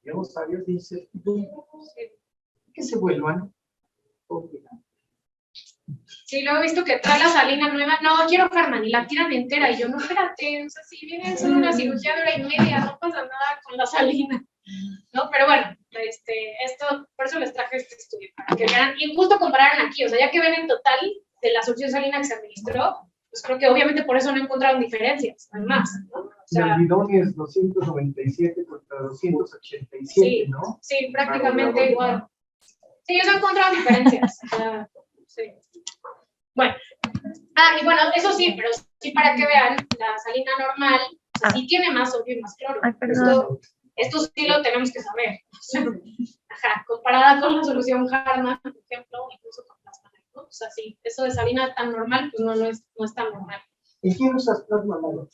digamos, varios dicen que se vuelvan obligados. Sí, luego he visto que trae la salina nueva, no, quiero Harman, y la tiran entera, y yo, no, espérate, o sea, si viene solo una cirugía de 1h30, no pasa nada con la salina, ¿no? Pero bueno, por eso les traje este estudio, para que vean, y justo compararon aquí, o sea, ya que ven en total de la solución salina que se administró, pues creo que obviamente por eso no encontraron diferencias, además, ¿no? O sea, el bidón es 297 contra 287, ¿no? Sí, prácticamente igual. Sí, ellos no encontraron diferencias, o sea, sí. Bueno, y bueno, eso sí, pero sí para que vean, la salina normal, o sea, sí tiene más sodio y más cloro. Esto sí lo tenemos que saber. Ajá, comparada con la solución Harman, por ejemplo, incluso con plasma light, ¿no? O sea, sí, eso de salina tan normal, pues no es tan normal. ¿En quién usas plasma light?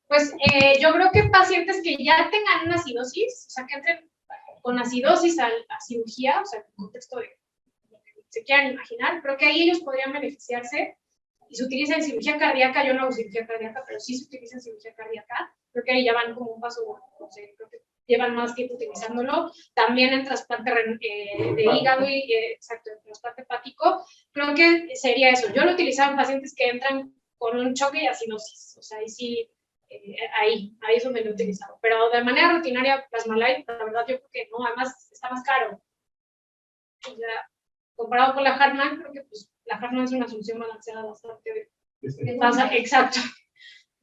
Pues yo creo que pacientes que ya tengan una acidosis, o sea, que entren con acidosis a cirugía, o sea, en el contexto de lo que se quieran imaginar, creo que ahí ellos podrían beneficiarse y se utiliza en cirugía cardíaca. Yo no hago cirugía cardíaca, pero sí se utiliza en cirugía cardíaca. Creo que ahí ya van como un paso, no sé, creo que llevan más tiempo utilizándolo. También en trasplante de hígado y, exacto, en trasplante hepático. Creo que sería eso. Yo lo utilizaba en pacientes que entran con un choque y acidosis. O sea, ahí sí, ahí es donde lo he utilizado. Pero de manera rutinaria, Plasma-Light, la verdad yo creo que no, además está más caro. O sea, comparado con la Hartmann, creo que pues, la Hartmann es una solución balanceada bastante de pasa, exacto.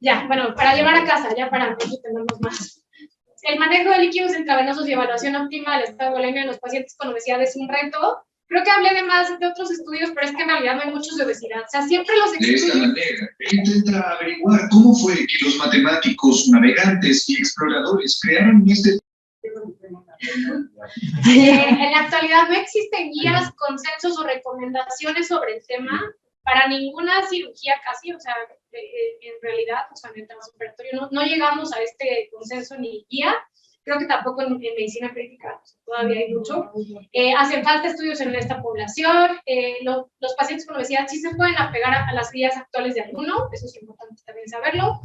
Ya, bueno, para llevar a casa, ya para no tenernos más. El manejo de líquidos intravenosos y evaluación óptima del estado de bulimia en los pacientes con obesidad es un reto. Creo que hablé de otros estudios, pero es que en realidad no hay muchos de obesidad. O sea, siempre los estudios... De esta manera, intenta averiguar cómo fue que los matemáticos, navegantes y exploradores crearon este... En la actualidad no existen guías, consensos o recomendaciones sobre el tema para ninguna cirugía casi, o sea, en realidad, o sea, en el transoperatorio no llegamos a este consenso ni guía. Creo que tampoco en medicina crítica, o sea, todavía hay mucho. Hacen falta estudios en esta población. Los pacientes con obesidad sí se pueden apegar a las guías actuales de ayuno, eso es importante también saberlo.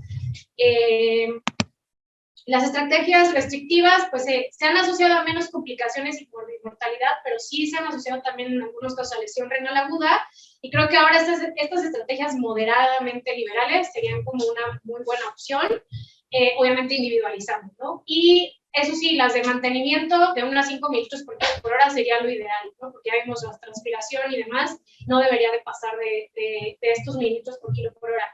Las estrategias restrictivas, pues se han asociado a menos complicaciones y mortalidad, pero sí se han asociado también en algunos casos a lesión renal aguda, y creo que ahora estas estrategias moderadamente liberales serían como una muy buena opción, obviamente individualizando, ¿no? Y eso sí, las de mantenimiento de unas 5 mililitros por kilo por hora sería lo ideal, ¿no? Porque ya vimos la transpiración y demás, no debería de pasar de estos mililitros por kilo por hora.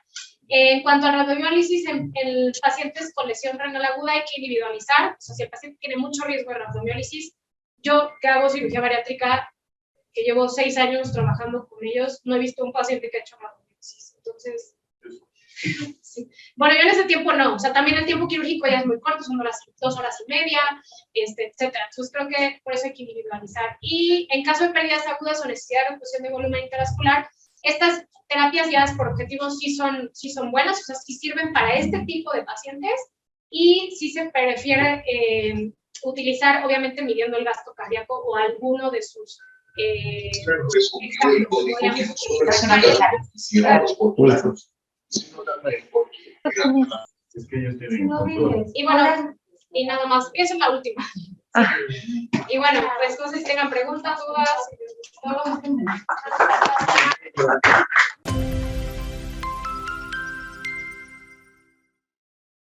En cuanto al rabdomiólisis en pacientes con lesión renal aguda hay que individualizar. O sea, si el paciente tiene mucho riesgo de rabdomiólisis, yo que hago cirugía bariátrica, que llevo 6 años trabajando con ellos, no he visto un paciente que ha hecho rabdomiólisis. Entonces, sí. Bueno, yo en ese tiempo no. O sea, también el tiempo quirúrgico ya es muy corto, son 2 horas y media, etcétera. Entonces, creo que por eso hay que individualizar. Y en caso de pérdidas agudas o necesidad de reducción de volumen intravascular, estas terapias guiadas por objetivos sí son buenas, o sea, sí sirven para este tipo de pacientes y sí se prefiere utilizar, obviamente, midiendo el gasto cardíaco o alguno de sus... Y bueno, y nada más, esa es la última. Y bueno, pues no sé si tengan preguntas, dudas.